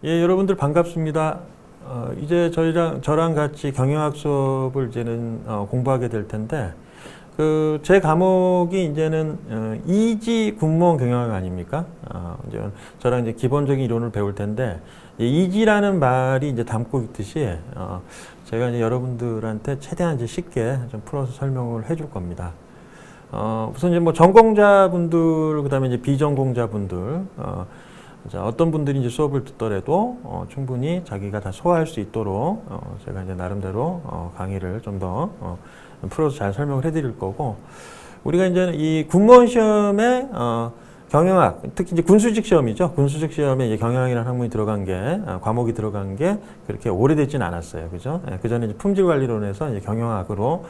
예, 여러분들 반갑습니다. 이제 저랑 같이 경영학 수업을 이제는 공부하게 될 텐데, 제 과목이 이제는 이지 군무원 경영학 아닙니까? 이제 저랑 이제 기본적인 이론을 배울 텐데, 이지라는 말이 이제 담고 있듯이, 제가 이제 여러분들한테 최대한 이제 쉽게 좀 풀어서 설명을 해줄 겁니다. 우선 이제 뭐 전공자분들, 그 다음에 이제 비전공자분들, 자, 어떤 분들이 이제 수업을 듣더라도 충분히 자기가 다 소화할 수 있도록 제가 이제 나름대로 강의를 좀 더 풀어서 잘 설명을 해드릴 거고, 우리가 이제 이 군무원 시험에 경영학, 특히 이제 군수직 시험이죠. 군수직 시험에 이제 경영학이라는 학문이 들어간 게 과목이 들어간 게 그렇게 오래되진 않았어요, 그죠? 그 전에 이제 품질관리론에서 이제 경영학으로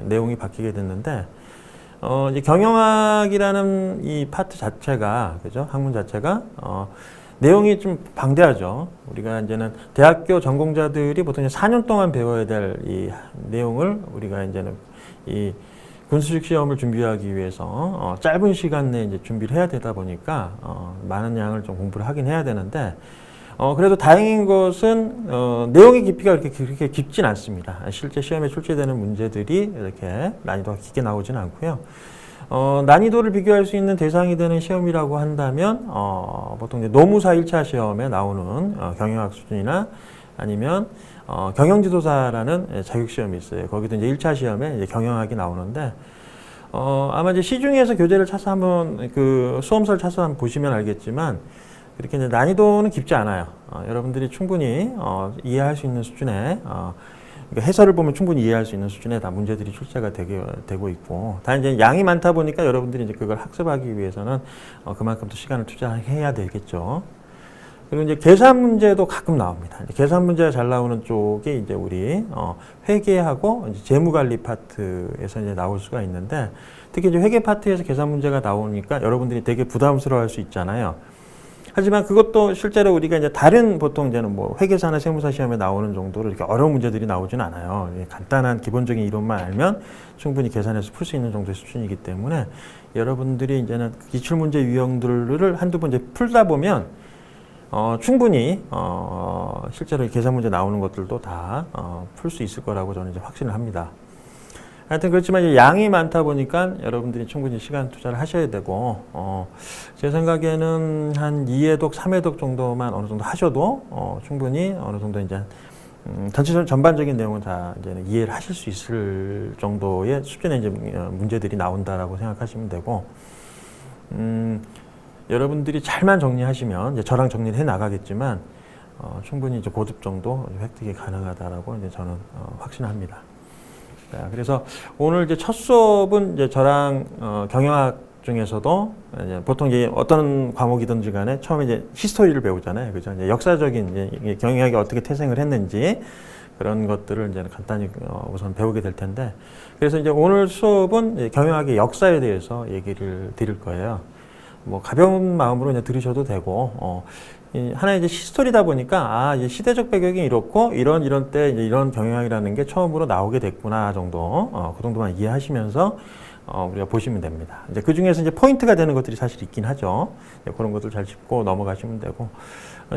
내용이 바뀌게 됐는데. 이제 경영학이라는 이 파트 자체가, 그죠? 학문 자체가, 내용이 좀 방대하죠. 우리가 이제는 대학교 전공자들이 보통 4년 동안 배워야 될 이 내용을 우리가 이제는 이 군수직 시험을 준비하기 위해서, 짧은 시간 내에 이제 준비를 해야 되다 보니까, 많은 양을 좀 공부를 하긴 해야 되는데, 그래도 다행인 것은, 내용의 깊이가 그렇게 깊진 않습니다. 실제 시험에 출제되는 문제들이 이렇게 난이도가 깊게 나오진 않고요. 난이도를 비교할 수 있는 대상이 되는 시험이라고 한다면, 보통 이제 노무사 1차 시험에 나오는 경영학 수준이나 아니면, 경영지도사라는 자격시험이 있어요. 거기도 이제 1차 시험에 이제 경영학이 나오는데, 아마 이제 시중에서 교재를 찾아서 한번 수험서를 찾아서 한번 보시면 알겠지만, 그렇게 이제 난이도는 깊지 않아요. 여러분들이 충분히 이해할 수 있는 수준의 그러니까 해설을 보면 충분히 이해할 수 있는 수준의 다 문제들이 출제가 되고 있고, 다 이제 양이 많다 보니까 여러분들이 이제 그걸 학습하기 위해서는 그만큼 또 시간을 투자해야 되겠죠. 그리고 이제 계산 문제도 가끔 나옵니다. 계산 문제가 잘 나오는 쪽이 이제 우리 회계하고 이제 재무관리 파트에서 이제 나올 수가 있는데, 특히 이제 회계 파트에서 계산 문제가 나오니까 여러분들이 되게 부담스러워할 수 있잖아요. 하지만 그것도 실제로 우리가 이제 다른 보통 이제는 뭐 회계사나 세무사 시험에 나오는 정도로 이렇게 어려운 문제들이 나오진 않아요. 간단한 기본적인 이론만 알면 충분히 계산해서 풀 수 있는 정도의 수준이기 때문에 여러분들이 이제는 기출문제 유형들을 한두 번 이제 풀다 보면 충분히 실제로 계산 문제 나오는 것들도 다 풀 수 있을 거라고 저는 이제 확신을 합니다. 하여튼 그렇지만 이제 양이 많다 보니까 여러분들이 충분히 시간 투자를 하셔야 되고, 제 생각에는 한 2회독, 3회독 정도만 어느 정도 하셔도, 충분히 어느 정도 이제, 전반적인 내용은 다 이제 이해를 하실 수 있을 정도의 수준의 이제 문제들이 나온다라고 생각하시면 되고, 여러분들이 잘만 정리하시면, 이제 저랑 정리를 해 나가겠지만, 충분히 이제 고급 정도 획득이 가능하다라고 이제 저는 확신합니다. 그래서 오늘 이제 첫 수업은 이제 저랑 경영학 중에서도 이제 보통 이제 어떤 과목이든지 간에 처음에 이제 히스토리를 배우잖아요. 그죠? 이제 역사적인 이제 경영학이 어떻게 태생을 했는지 그런 것들을 이제 간단히 우선 배우게 될 텐데, 그래서 이제 오늘 수업은 이제 경영학의 역사에 대해서 얘기를 드릴 거예요. 뭐 가벼운 마음으로 그냥 들으셔도 되고, 하나의 이제 히스토리다 보니까, 이제 시대적 배경이 이렇고, 이런 때 이제 이런 경영학이라는 게 처음으로 나오게 됐구나 정도, 그 정도만 이해하시면서, 우리가 보시면 됩니다. 이제 그 중에서 이제 포인트가 되는 것들이 사실 있긴 하죠. 그런 것들 잘 짚고 넘어가시면 되고,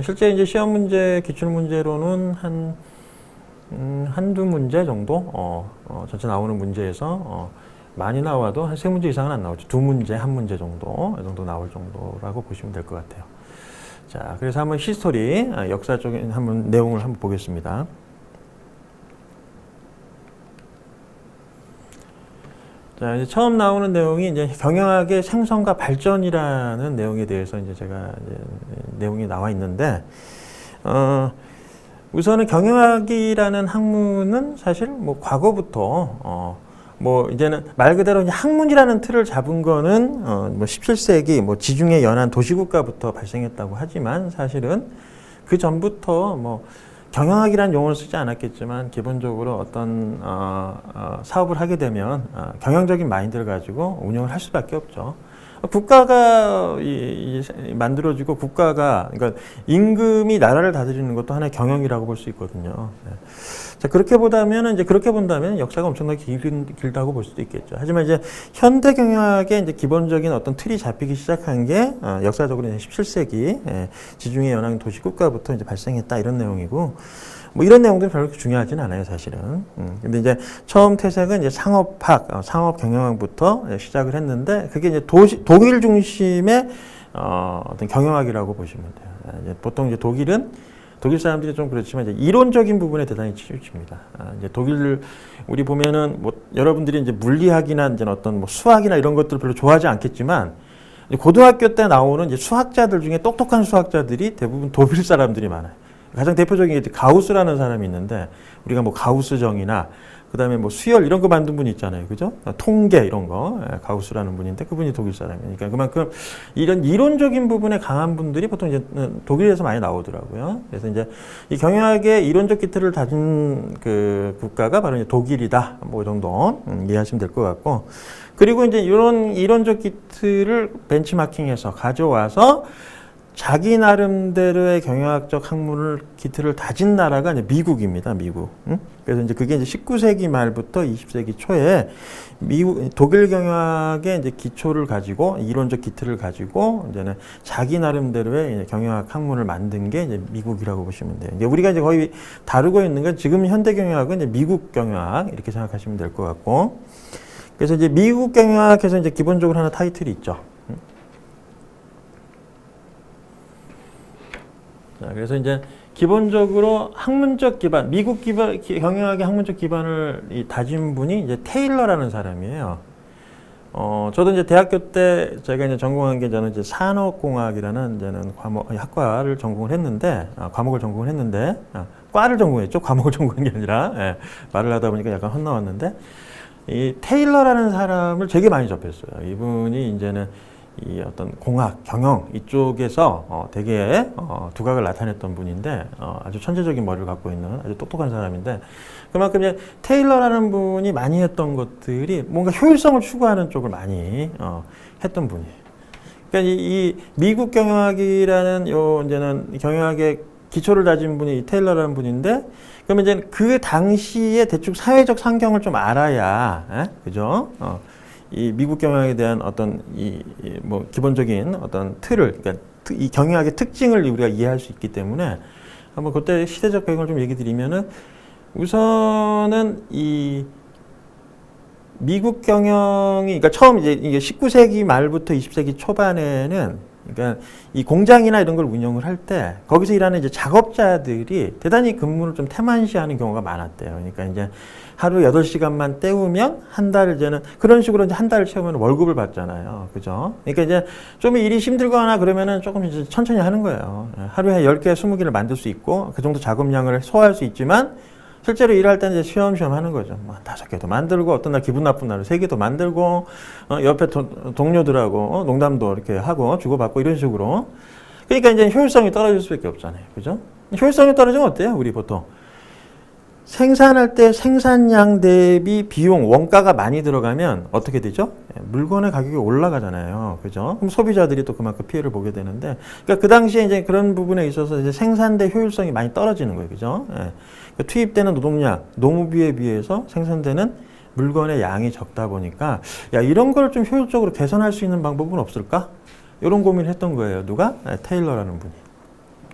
실제 이제 시험 문제, 기출 문제로는 한두 문제 정도, 전체 나오는 문제에서, 많이 나와도 한 3문제 이상은 안 나오죠. 2문제, 1문제 정도, 이 정도 나올 정도라고 보시면 될 것 같아요. 자, 그래서 한번 히스토리, 역사적인 내용을 한번 보겠습니다. 자, 이제 처음 나오는 내용이 이제 경영학의 생성과 발전이라는 내용에 대해서 이제 제가 내용이 나와 있는데, 우선은 경영학이라는 학문은 사실 뭐 과거부터, 뭐 이제는 말 그대로 학문이라는 틀을 잡은 거는 뭐 17세기 뭐 지중해 연안 도시국가부터 발생했다고 하지만, 사실은 그 전부터 뭐 경영학이라는 용어를 쓰지 않았겠지만 기본적으로 어떤 사업을 하게 되면 경영적인 마인드를 가지고 운영을 할 수밖에 없죠. 국가가 만들어지고 국가가 그러니까 임금이 나라를 다스리는 것도 하나의 경영이라고 볼 수 있거든요. 네. 자, 그렇게 보다면은 이제 그렇게 본다면 역사가 엄청나게 길다고 볼 수도 있겠죠. 하지만 이제 현대 경영학의 이제 기본적인 어떤 틀이 잡히기 시작한 게 역사적으로 17세기 지중해 연안 도시 국가부터 이제 발생했다 이런 내용이고. 뭐 이런 내용들이 별로 중요하진 않아요, 사실은. 근데 이제 처음 태생은 이제 상업학, 상업 경영학부터 시작을 했는데 그게 이제 독일 중심의 어떤 경영학이라고 보시면 돼요. 이제 보통 이제 독일 사람들이 좀 그렇지만 이제 이론적인 부분에 대단히 치우칩니다. 이제 독일 우리 보면은 뭐 여러분들이 이제 물리학이나 이제 어떤 뭐 수학이나 이런 것들 별로 좋아하지 않겠지만 고등학교 때 나오는 이제 수학자들 중에 똑똑한 수학자들이 대부분 독일 사람들이 많아요. 가장 대표적인 게 가우스라는 사람이 있는데 우리가 뭐 가우스정이나 그다음에 뭐 수열 이런 거 만든 분이 있잖아요. 그죠? 통계 이런 거 가우스라는 분인데 그분이 독일 사람이니까 그만큼 이런 이론적인 부분에 강한 분들이 보통 이제 독일에서 많이 나오더라고요. 그래서 이제 이 경영학의 이론적 기틀을 다진 그 국가가 바로 이제 독일이다. 뭐 이 정도 이해하시면 될 것 같고 그리고 이제 이런 이론적 기틀을 벤치마킹해서 가져와서 자기 나름대로의 경영학적 학문을 기틀을 다진 나라가 이제 미국입니다. 미국. 그래서 이제 그게 이제 19세기 말부터 20세기 초에 독일 경영학의 이제 기초를 가지고 이론적 기틀을 가지고 이제는 자기 나름대로의 경영학 학문을 만든 게 이제 미국이라고 보시면 돼요. 이제 우리가 이제 거의 다루고 있는 건 지금 현대 경영학은 이제 미국 경영학 이렇게 생각하시면 될 것 같고. 그래서 이제 미국 경영학에서 이제 기본적으로 하나 타이틀이 있죠. 자, 그래서 이제 기본적으로 학문적 기반, 미국 기반, 경영학의 학문적 기반을 다진 분이 이제 테일러라는 사람이에요. 저도 이제 대학교 때 제가 이제 전공한 게 저는 이제 산업공학이라는 이제는 학과를 전공을 했는데, 과목을 전공을 했는데, 과를 전공했죠. 과목을 전공한 게 아니라, 말을 하다 보니까 약간 헛나왔는데, 이 테일러라는 사람을 되게 많이 접했어요. 이분이 이제는 이 어떤 공학, 경영 이쪽에서 되게 두각을 나타냈던 분인데 아주 천재적인 머리를 갖고 있는 아주 똑똑한 사람인데 그만큼 이제 테일러라는 분이 많이 했던 것들이 뭔가 효율성을 추구하는 쪽을 많이 했던 분이에요. 그러니까 이 미국 경영학이라는 요 이제는 경영학의 기초를 다진 분이 이 테일러라는 분인데 그러면 이제 그 당시에 대충 사회적 환경을 좀 알아야 그죠? 이 미국 경영학에 대한 어떤 뭐 기본적인 어떤 틀을 그러니까 이 경영학의 특징을 우리가 이해할 수 있기 때문에 한번 그때 시대적 배경을 좀 얘기 드리면은 우선은 이 미국 경영이 그러니까 처음 이제 이게 19세기 말부터 20세기 초반에는 그러니까 이 공장이나 이런 걸 운영을 할 때 거기서 일하는 이제 작업자들이 대단히 근무를 좀 태만시하는 경우가 많았대요. 그러니까 이제 하루 8시간만 때우면 한 달 이제는 그런 식으로 이제 한 달을 채우면 월급을 받잖아요. 그죠? 그러니까 이제 좀 일이 힘들거나 그러면은 조금 이제 천천히 하는 거예요. 하루에 10개, 20개를 만들 수 있고 그 정도 작업량을 소화할 수 있지만 실제로 일할 때는 이제 쉬엄쉬엄 하는 거죠. 뭐 5개도 만들고 어떤 날 기분 나쁜 날은 3개도 만들고 옆에 동료들하고 농담도 이렇게 하고 주고받고 이런 식으로. 그러니까 이제 효율성이 떨어질 수밖에 없잖아요. 그죠? 효율성이 떨어지면 어때요? 우리 보통 생산할 때 생산량 대비 비용, 원가가 많이 들어가면 어떻게 되죠? 물건의 가격이 올라가잖아요. 그죠? 그럼 소비자들이 또 그만큼 피해를 보게 되는데, 그러니까 그 당시에 이제 그런 부분에 있어서 이제 생산대 효율성이 많이 떨어지는 거예요. 그죠? 그러니까 투입되는 노동량, 농우비에 비해서 생산되는 물건의 양이 적다 보니까, 야, 이런 걸 좀 효율적으로 개선할 수 있는 방법은 없을까? 이런 고민을 했던 거예요. 누가? 테일러라는 분이.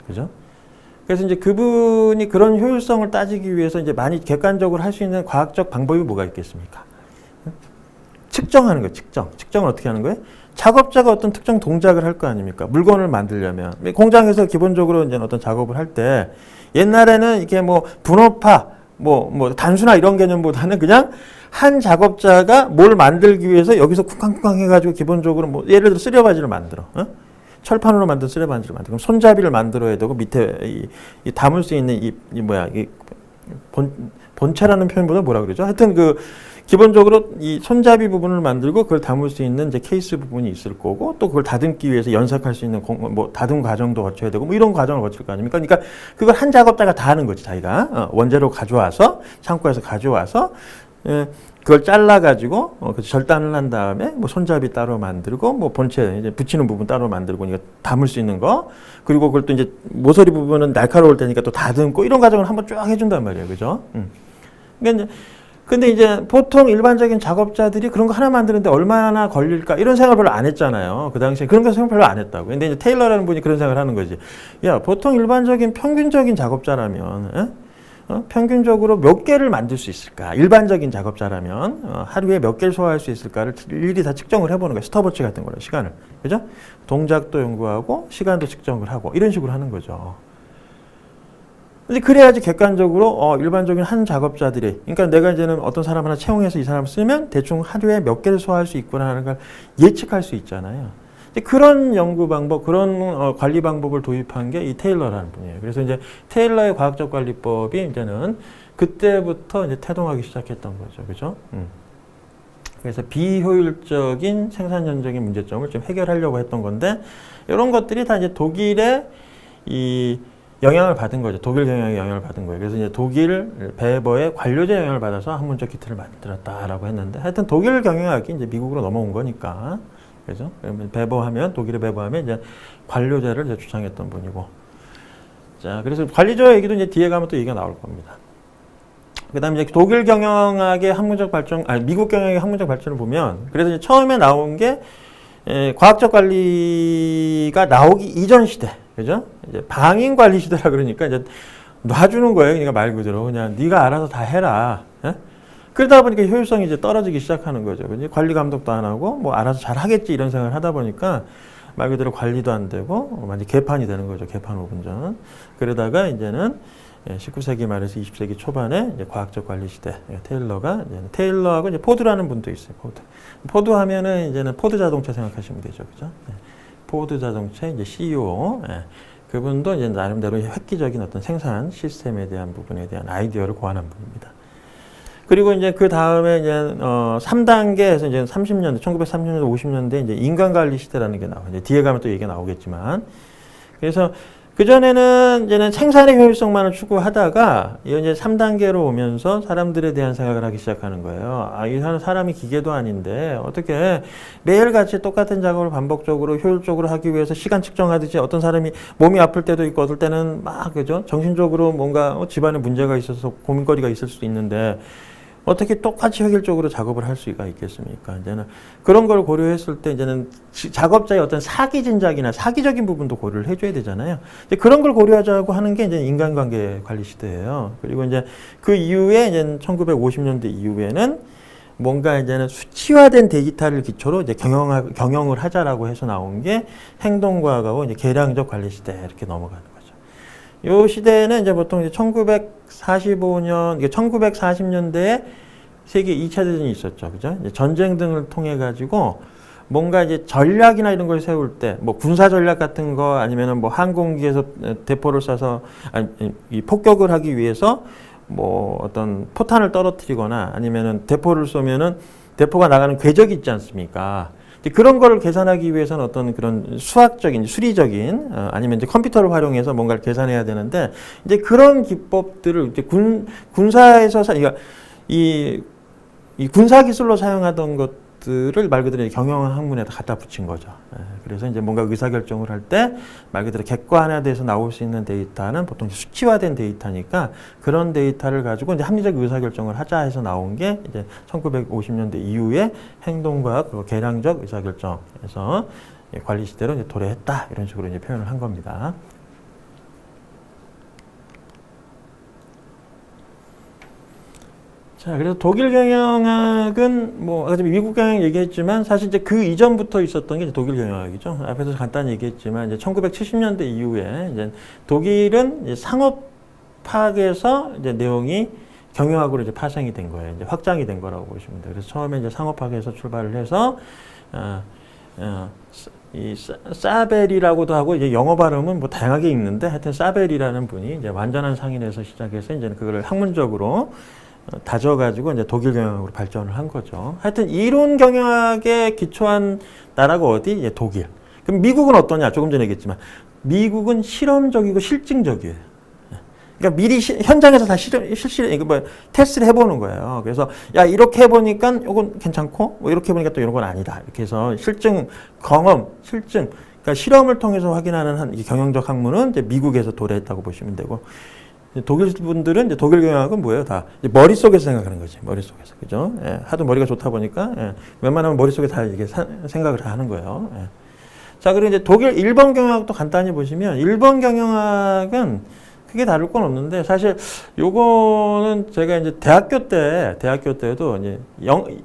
그죠? 그래서 이제 그분이 그런 효율성을 따지기 위해서 이제 많이 객관적으로 할 수 있는 과학적 방법이 뭐가 있겠습니까? 측정하는 거예요, 측정. 측정을 어떻게 하는 거예요? 작업자가 어떤 특정 동작을 할 거 아닙니까? 물건을 만들려면. 공장에서 기본적으로 이제 어떤 작업을 할 때 옛날에는 이렇게 뭐 분업화, 뭐 단순화 이런 개념보다는 그냥 한 작업자가 뭘 만들기 위해서 여기서 쿵쾅쿵쾅 해가지고 기본적으로 뭐 예를 들어 쓰레바지를 만들어. 철판으로 만든 쓰레반지를 만들고 손잡이를 만들어야 되고 밑에 이 담을 수 있는 이 본체라는 표현보다 뭐라 그러죠? 하여튼 그 기본적으로 이 손잡이 부분을 만들고 그걸 담을 수 있는 이제 케이스 부분이 있을 거고 또 그걸 다듬기 위해서 연삭할 수 있는 뭐 다듬 과정도 거쳐야 되고 뭐 이런 과정을 거칠 거 아닙니까? 그러니까 그걸 한 작업자가 다 하는 거지 자기가 원재료 가져와서 창고에서 가져와서 그걸 잘라가지고 절단을 한 다음에 뭐 손잡이 따로 만들고 뭐 본체 이제 붙이는 부분 따로 만들고 이거 담을 수 있는 거 그리고 그걸 또 이제 모서리 부분은 날카로울 테니까 또 다듬고 이런 과정을 한번 쫙 해준단 말이에요, 그죠? 그러니까 이제 근데 이제 보통 일반적인 작업자들이 그런 거 하나 만드는데 얼마나 걸릴까 이런 생각을 별로 안 했잖아요. 그 당시에 그런 거 생각 별로 안 했다고. 근데 이제 테일러라는 분이 그런 생각을 하는 거지. 야, 보통 일반적인 평균적인 작업자라면 평균적으로 몇 개를 만들 수 있을까? 일반적인 작업자라면 하루에 몇 개를 소화할 수 있을까를 일일이 다 측정을 해보는 거예요. 스톱워치 같은 거로 시간을. 그죠? 동작도 연구하고 시간도 측정을 하고 이런 식으로 하는 거죠. 근데 그래야지 객관적으로 일반적인 한 작업자들이 그러니까 내가 이제는 어떤 사람 하나 채용해서 이 사람 쓰면 대충 하루에 몇 개를 소화할 수 있구나 하는 걸 예측할 수 있잖아요. 그런 연구 방법, 그런 관리 방법을 도입한 게 이 테일러라는 분이에요. 그래서 이제 테일러의 과학적 관리법이 이제는 그때부터 이제 태동하기 시작했던 거죠. 그죠? 그래서 비효율적인 생산전적인 문제점을 좀 해결하려고 했던 건데 이런 것들이 다 이제 독일의 이 영향을 받은 거죠. 독일 경영의 영향을 받은 거예요. 그래서 이제 독일 베버의 관료제 영향을 받아서 학문적 기틀을 만들었다라고 했는데 하여튼 독일 경영학이 이제 미국으로 넘어온 거니까. 그죠? 그러면 베버하면, 독일의 베버하면 이제 관료제를 이제 주창했던 분이고. 자, 그래서 관리조 얘기도 이제 뒤에 가면 또 얘기가 나올 겁니다. 그 다음에 이제 독일 경영학의 학문적 발전, 미국 경영학의 학문적 발전을 보면, 그래서 이제 처음에 나온 게, 과학적 관리가 나오기 이전 시대. 그죠? 이제 방인 관리 시대라 그러니까 이제 놔주는 거예요. 그러니까 말 그대로. 그냥 네가 알아서 다 해라. 예? 그러다 보니까 효율성이 이제 떨어지기 시작하는 거죠. 이제 관리 감독도 안 하고 뭐 알아서 잘 하겠지 이런 생각을 하다 보니까 말 그대로 관리도 안 되고 완전 개판이 되는 거죠. 개판 오분전. 그러다가 이제는 19세기 말에서 20세기 초반에 이제 과학적 관리 시대 테일러가 테일러하고 이제 포드라는 분도 있어요. 포드 하면은 이제는 포드 자동차 생각하시면 되죠. 그죠? 포드 자동차 이제 CEO 그분도 이제 나름대로 획기적인 어떤 생산 시스템에 대한 부분에 대한 아이디어를 고안한 분입니다. 그리고 이제 그 다음에 이제 3단계에서 이제 30년대, 1930년대, 50년대 이제 인간 관리 시대라는 게 나와요. 이제 뒤에 가면 또 얘기가 나오겠지만. 그래서 그전에는 이제는 생산의 효율성만을 추구하다가 이제 3단계로 오면서 사람들에 대한 생각을 하기 시작하는 거예요. 이 사람이 기계도 아닌데 어떻게 매일같이 똑같은 작업을 반복적으로 효율적으로 하기 위해서 시간 측정하듯이 어떤 사람이 몸이 아플 때도 있고 어떨 때는 막 그죠? 정신적으로 뭔가 집안에 문제가 있어서 고민거리가 있을 수도 있는데 어떻게 똑같이 효율적으로 작업을 할 수가 있겠습니까? 이제는 그런 걸 고려했을 때 이제는 작업자의 어떤 사기 진작이나 사기적인 부분도 고려를 해줘야 되잖아요. 이제 그런 걸 고려하자고 하는 게 이제 인간관계 관리 시대예요. 그리고 이제 그 이후에 이제 1950년대 이후에는 뭔가 이제는 수치화된 데이터를 기초로 이제 경영을 하자라고 해서 나온 게 행동과학하고 이제 계량적 관리 시대 이렇게 넘어가는 거죠. 이 시대는 이제 보통 이제 1945년, 1940년대에 세계 2차 대전이 있었죠. 그죠? 이제 전쟁 등을 통해 가지고 뭔가 이제 전략이나 이런 걸 세울 때, 뭐 군사 전략 같은 거 아니면은 뭐 항공기에서 대포를 쏴서, 이 폭격을 하기 위해서 뭐 어떤 포탄을 떨어뜨리거나 아니면은 대포를 쏘면은 대포가 나가는 궤적이 있지 않습니까? 그런 거를 계산하기 위해서는 어떤 그런 수학적인, 수리적인, 아니면 이제 컴퓨터를 활용해서 뭔가를 계산해야 되는데, 이제 그런 기법들을 이제 군사에서, 그러니까 이 군사 기술로 사용하던 것들을 말 그대로 경영 학문에다 갖다 붙인 거죠. 그래서 이제 뭔가 의사결정을 할 때 말 그대로 객관화돼서 나올 수 있는 데이터는 보통 수치화된 데이터니까 그런 데이터를 가지고 이제 합리적 의사결정을 하자 해서 나온 게 이제 1950년대 이후에 행동과학 그리고 계량적 의사결정에서 관리 시대로 이제 도래했다 이런 식으로 이제 표현을 한 겁니다. 자, 그래서 독일 경영학은 뭐 아까 미국 경영 얘기했지만 사실 이제 그 이전부터 있었던 게 이제 독일 경영학이죠. 앞에서 간단히 얘기했지만 이제 1970년대 이후에 이제 독일은 이제 상업학에서 이제 내용이 경영학으로 이제 파생이 된 거예요. 이제 확장이 된 거라고 보시면 돼요. 그래서 처음에 이제 상업학에서 출발을 해서 이 사벨이라고도 하고 이제 영어 발음은 뭐 다양하게 읽는데 하여튼 사벨이라는 분이 이제 완전한 상인에서 시작해서 이제 그걸 학문적으로 다져가지고 이제 독일 경영학으로 발전을 한 거죠. 하여튼 이론 경영학에 기초한 나라가 어디? 이제 독일. 그럼 미국은 어떠냐? 조금 전에 얘기했지만 미국은 실험적이고 실증적이에요. 그러니까 미리 현장에서 다 실시를 이거 뭐 테스트를 해보는 거예요. 그래서 야 이렇게 해보니까 이건 괜찮고 뭐 이렇게 해보니까 또 이런 건 아니다. 이렇게 해서 실증 경험 실증 그러니까 실험을 통해서 확인하는 경영적 학문은 이제 미국에서 도래했다고 보시면 되고 독일 분들은 이제 독일 경영학은 뭐예요? 다 머릿속에서 생각하는 거지. 머릿속에서 그죠? 예, 하도 머리가 좋다 보니까 예, 웬만하면 머릿속에 다 이게 생각을 하는 거예요. 예. 자 그리고 이제 일본 경영학도 간단히 보시면 일본 경영학은 크게 다룰 건 없는데 사실 요거는 제가 이제 대학교 때도 이제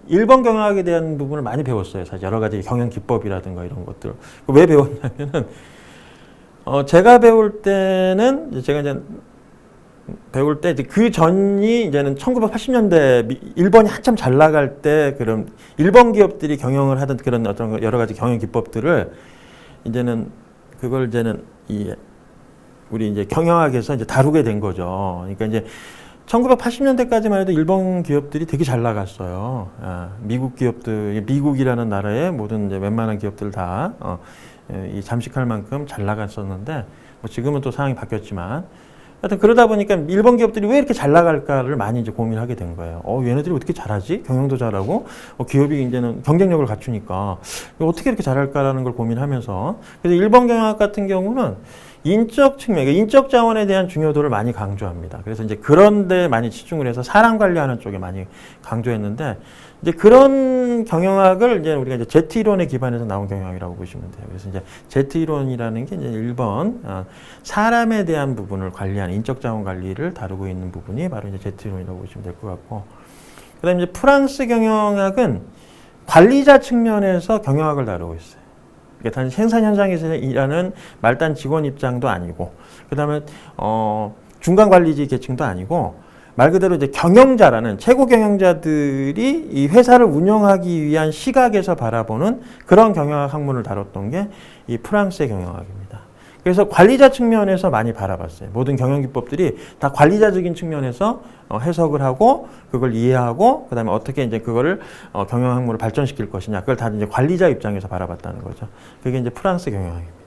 일본 경영학에 대한 부분을 많이 배웠어요. 사실 여러 가지 경영 기법이라든가 이런 것들. 왜 배웠냐면은 제가 배울 때는 그 전이 이제는 1980년대 일본이 한참 잘 나갈 때 그런 일본 기업들이 경영을 하던 그런 어떤 여러 가지 경영 기법들을 그걸 우리 이제 경영학에서 이제 다루게 된 거죠. 그러니까 이제 1980년대까지만 해도 일본 기업들이 되게 잘 나갔어요. 미국 기업들, 미국이라는 나라의 모든 이제 웬만한 기업들 다 이 잠식할 만큼 잘 나갔었는데 뭐 지금은 또 상황이 바뀌었지만 하여튼 그러다 보니까 일본 기업들이 왜 이렇게 잘 나갈까를 많이 이제 고민하게 된 거예요. 얘네들이 어떻게 잘하지? 경영도 잘하고 기업이 이제는 경쟁력을 갖추니까 어떻게 이렇게 잘할까라는 걸 고민하면서 그래서 일본 경영학 같은 경우는 인적 측면, 인적 자원에 대한 중요도를 많이 강조합니다. 그래서 이제 그런 데 많이 치중을 해서 사람 관리하는 쪽에 많이 강조했는데 이제 그런 경영학을 이제 우리가 이제 제트 이론에 기반해서 나온 경영학이라고 보시면 돼요. 그래서 이제 제트 이론이라는 게 이제 일본 사람에 대한 부분을 관리하는 인적 자원 관리를 다루고 있는 부분이 바로 이제 제트 이론이라고 보시면 될 것 같고, 그다음에 이제 프랑스 경영학은 관리자 측면에서 경영학을 다루고 있어요. 그러니까 단지 생산 현장에서 일하는 말단 직원 입장도 아니고, 그다음에 중간 관리직 계층도 아니고. 말 그대로 이제 경영자라는 최고 경영자들이 이 회사를 운영하기 위한 시각에서 바라보는 그런 경영학 학문을 다뤘던 게 이 프랑스의 경영학입니다. 그래서 관리자 측면에서 많이 바라봤어요. 모든 경영 기법들이 다 관리자적인 측면에서 해석을 하고 그걸 이해하고 그다음에 어떻게 이제 그거를 경영 학문을 발전시킬 것이냐, 그걸 다 이제 관리자 입장에서 바라봤다는 거죠. 그게 이제 프랑스 경영학입니다.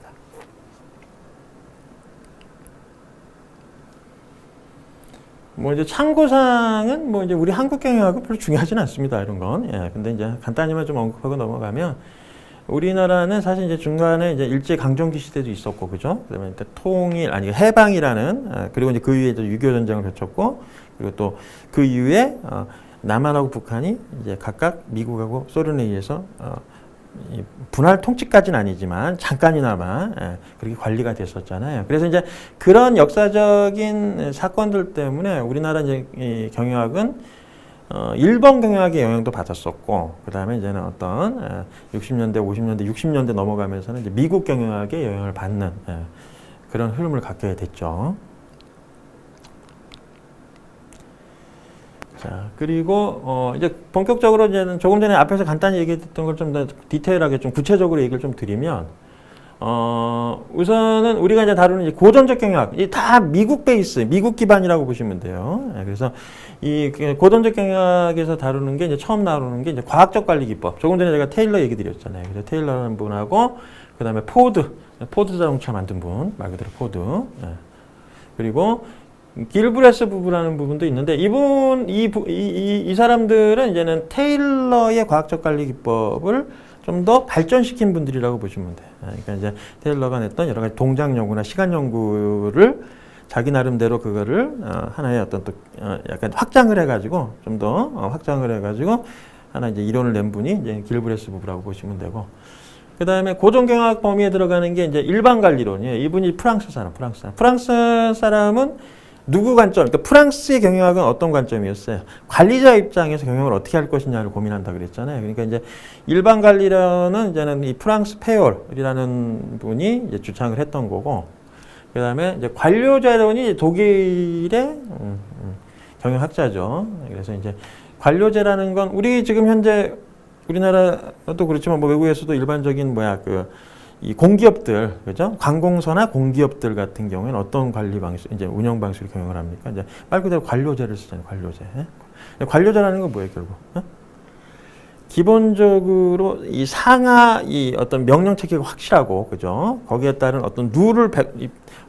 뭐 이제 참고사항은 뭐 이제 우리 한국 경영학은 별로 중요하지는 않습니다. 이런 건. 예. 근데 이제 간단히만 좀 언급하고 넘어가면 우리나라는 사실 이제 중간에 이제 일제 강점기 시대도 있었고, 그죠? 그다음에 해방이라는 그리고 이제 그 이후에 6.25 전쟁을 펼쳤고, 그리고 또 그 이후에 남한하고 북한이 이제 각각 미국하고 소련에 의해서 분할 통치까지는 아니지만 잠깐이나마 그렇게 관리가 됐었잖아요. 그래서 이제 그런 역사적인 사건들 때문에 우리나라 이제 이 경영학은 일본 경영학의 영향도 받았었고, 그 다음에 이제는 어떤 60년대, 50년대, 60년대 넘어가면서는 이제 미국 경영학의 영향을 받는 그런 흐름을 갖게 됐죠. 자, 그리고 이제 본격적으로 이제는 조금 전에 앞에서 간단히 얘기했던 걸 좀 더 디테일하게 좀 구체적으로 얘기를 좀 드리면, 우선은 우리가 이제 다루는 이제 고전적 경영학, 이 다 미국 베이스, 미국 기반이라고 보시면 돼요. 그래서 이 고전적 경영학에서 다루는 게 이제 처음 나오는 게 이제 과학적 관리 기법. 조금 전에 제가 테일러 얘기 드렸잖아요. 그래서 테일러라는 분하고 그다음에 포드 자동차 만든 분, 말 그대로 포드. 그리고 길브레스 부부라는 부분도 있는데 이 사람들은 이제는 테일러의 과학적 관리 기법을 좀 더 발전시킨 분들이라고 보시면 돼요. 그러니까 이제 테일러가 냈던 여러 가지 동작 연구나 시간 연구를 자기 나름대로 그거를 하나의 어떤 또 약간 확장을 해가지고 좀 더 확장을 해가지고 하나 이제 이론을 낸 분이 이제 길브레스 부부라고 보시면 되고, 그 다음에 고전 경영학 범위에 들어가는 게 이제 일반 관리론이에요. 이분이 프랑스 사람은 누구 관점, 그러니까 프랑스의 경영학은 어떤 관점이었어요? 관리자 입장에서 경영을 어떻게 할 것이냐를 고민한다 그랬잖아요. 그러니까 이제 일반 관리론은 이제는 이 프랑스 페올이라는 분이 이제 주창을 했던 거고, 그 다음에 이제 관료제론이 독일의 경영학자죠. 그래서 이제 관료제라는 건 우리 지금 현재 우리나라도 그렇지만 뭐 외국에서도 일반적인 이 공기업들, 그죠? 관공서나 공기업들 같은 경우에는 어떤 관리 방식, 이제 운영 방식을 경영을 합니까? 이제 말 그대로 관료제를 쓰잖아요. 관료제. 관료제라는 건 뭐예요, 결국? 기본적으로 이 상하 이 어떤 명령 체계가 확실하고 그죠? 거기에 따른 어떤 룰을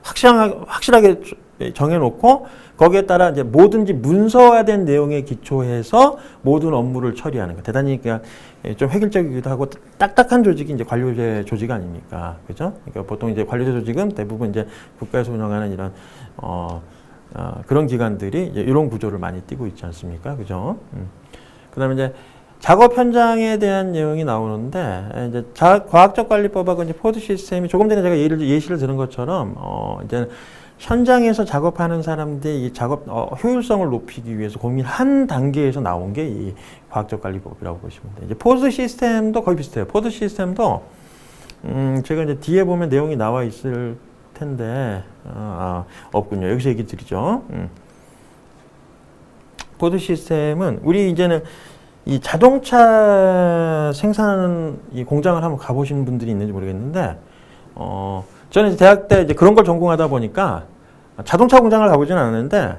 확실하게 정해놓고 거기에 따라 이제 뭐든지 문서화된 내용에 기초해서 모든 업무를 처리하는 거. 대단히 그냥 좀 획일적이기도 하고 딱딱한 조직이 이제 관료제 조직 아닙니까? 그죠? 그러니까 보통 이제 관료제 조직은 대부분 이제 국가에서 운영하는 이런 그런 기관들이 이제 이런 구조를 많이 띠고 있지 않습니까? 그죠? 그다음에 이제 작업 현장에 대한 내용이 나오는데 이제 과학적 관리법하고 이제 포드 시스템이 조금 전에 제가 예시를 들은 것처럼 이제 현장에서 작업하는 사람들이 이 작업 효율성을 높이기 위해서 고민한 단계에서 나온 게 이 과학적 관리법이라고 보시면 돼요. 이제 포드 시스템도 거의 비슷해요. 포드 시스템도 제가 이제 뒤에 보면 내용이 나와 있을 텐데 없군요. 여기서 얘기 드리죠. 포드 시스템은 우리 이제는 이 자동차 생산하는 이 공장을 한번 가보신 분들이 있는지 모르겠는데, 저는 이제 대학 때 이제 그런 걸 전공하다 보니까 자동차 공장을 가보진 않았는데,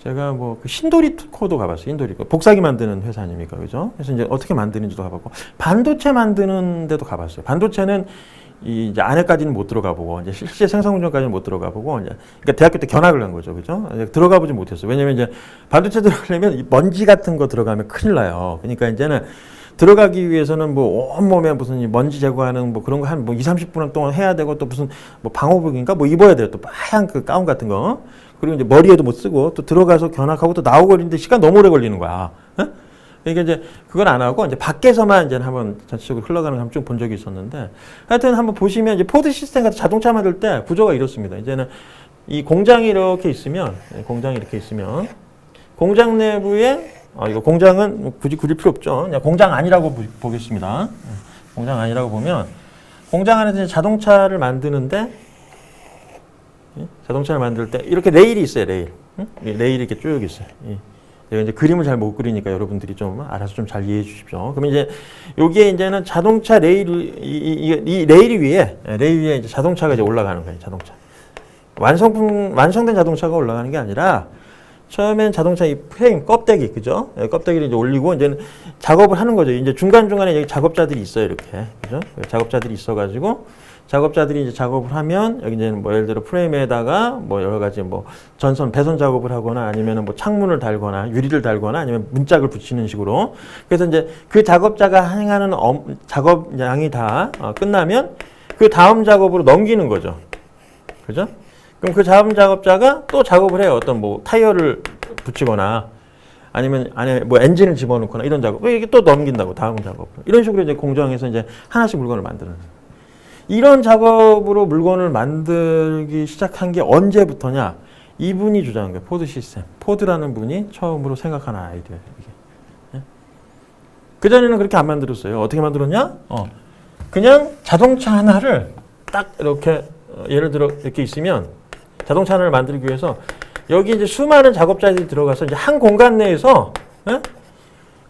제가 뭐 그 신도리코도 가봤어요. 신도리코. 복사기 만드는 회사 아닙니까? 그죠? 그래서 이제 어떻게 만드는지도 가봤고, 반도체 만드는 데도 가봤어요. 반도체는 이제 안에까지는 못 들어가 보고, 이제 실제 생산 공정까지는 못 들어가 보고, 이제 그러니까 대학교 때 견학을 간 거죠, 그죠? 들어가 보지 못했어요. 왜냐면 이제 반도체 들어가려면 먼지 같은 거 들어가면 큰일 나요. 그러니까 이제는 들어가기 위해서는 뭐 온몸에 무슨 먼지 제거하는 뭐 그런 거 한 뭐 2, 30분 동안 해야 되고 또 무슨 뭐 방호복인가 뭐 입어야 돼요. 또 하얀 그 가운 같은 거. 그리고 이제 머리에도 못 쓰고 또 들어가서 견학하고 또 나오고 그러는데 시간 너무 오래 걸리는 거야. 어? 그러니까 이제 그걸 안 하고 이제 밖에서만 이제 한번 전체적으로 흘러가는 걸 좀 본 적이 있었는데, 하여튼 한번 보시면 이제 포드 시스템 같은 자동차 만들 때 구조가 이렇습니다. 이제는 이 공장이 이렇게 있으면 공장 내부에 이거 공장은 굳이 그릴 필요 없죠. 그냥 공장 안이라고 보겠습니다. 공장 안이라고 보면 공장 안에서 이제 자동차를 만드는데 자동차를 만들 때 이렇게 레일이 있어요. 레일이 이렇게 쭉 있어요. 제가 이제 그림을 잘 못 그리니까 여러분들이 좀 알아서 좀 잘 이해해 주십시오. 그러면 이제 여기에 이제는 자동차 레일, 이 레일 위에 이제 자동차가 이제 올라가는 거예요. 자동차. 완성된 자동차가 올라가는 게 아니라 처음엔 자동차 이 프레임, 껍데기, 그죠? 껍데기를 이제 올리고 이제는 작업을 하는 거죠. 이제 중간중간에 여기 작업자들이 있어요. 이렇게. 그죠? 작업자들이 있어가지고 작업자들이 이제 작업을 하면 여기 이제 뭐 예를 들어 프레임에다가 뭐 여러 가지 뭐 배선 작업을 하거나 아니면은 뭐 창문을 달거나 유리를 달거나 아니면 문짝을 붙이는 식으로. 그래서 이제 그 작업자가 행하는 작업량이 다 끝나면 그 다음 작업으로 넘기는 거죠. 그죠? 그럼 그 다음 작업자가 또 작업을 해요. 어떤 뭐 타이어를 붙이거나 아니면 안에 뭐 엔진을 집어넣거나 이런 작업. 이게 또 넘긴다고 다음 작업. 이런 식으로 이제 공장에서 이제 하나씩 물건을 만드는 거예요. 이런 작업으로 물건을 만들기 시작한 게 언제부터냐? 이분이 주장한 거예요. 포드 시스템. 포드라는 분이 처음으로 생각한 아이디어예요. 이게. 그전에는 그렇게 안 만들었어요. 어떻게 만들었냐? 그냥 자동차 하나를 딱 이렇게 예를 들어 이렇게 있으면 자동차 하나를 만들기 위해서 여기 이제 수많은 작업자들이 들어가서 이제 한 공간 내에서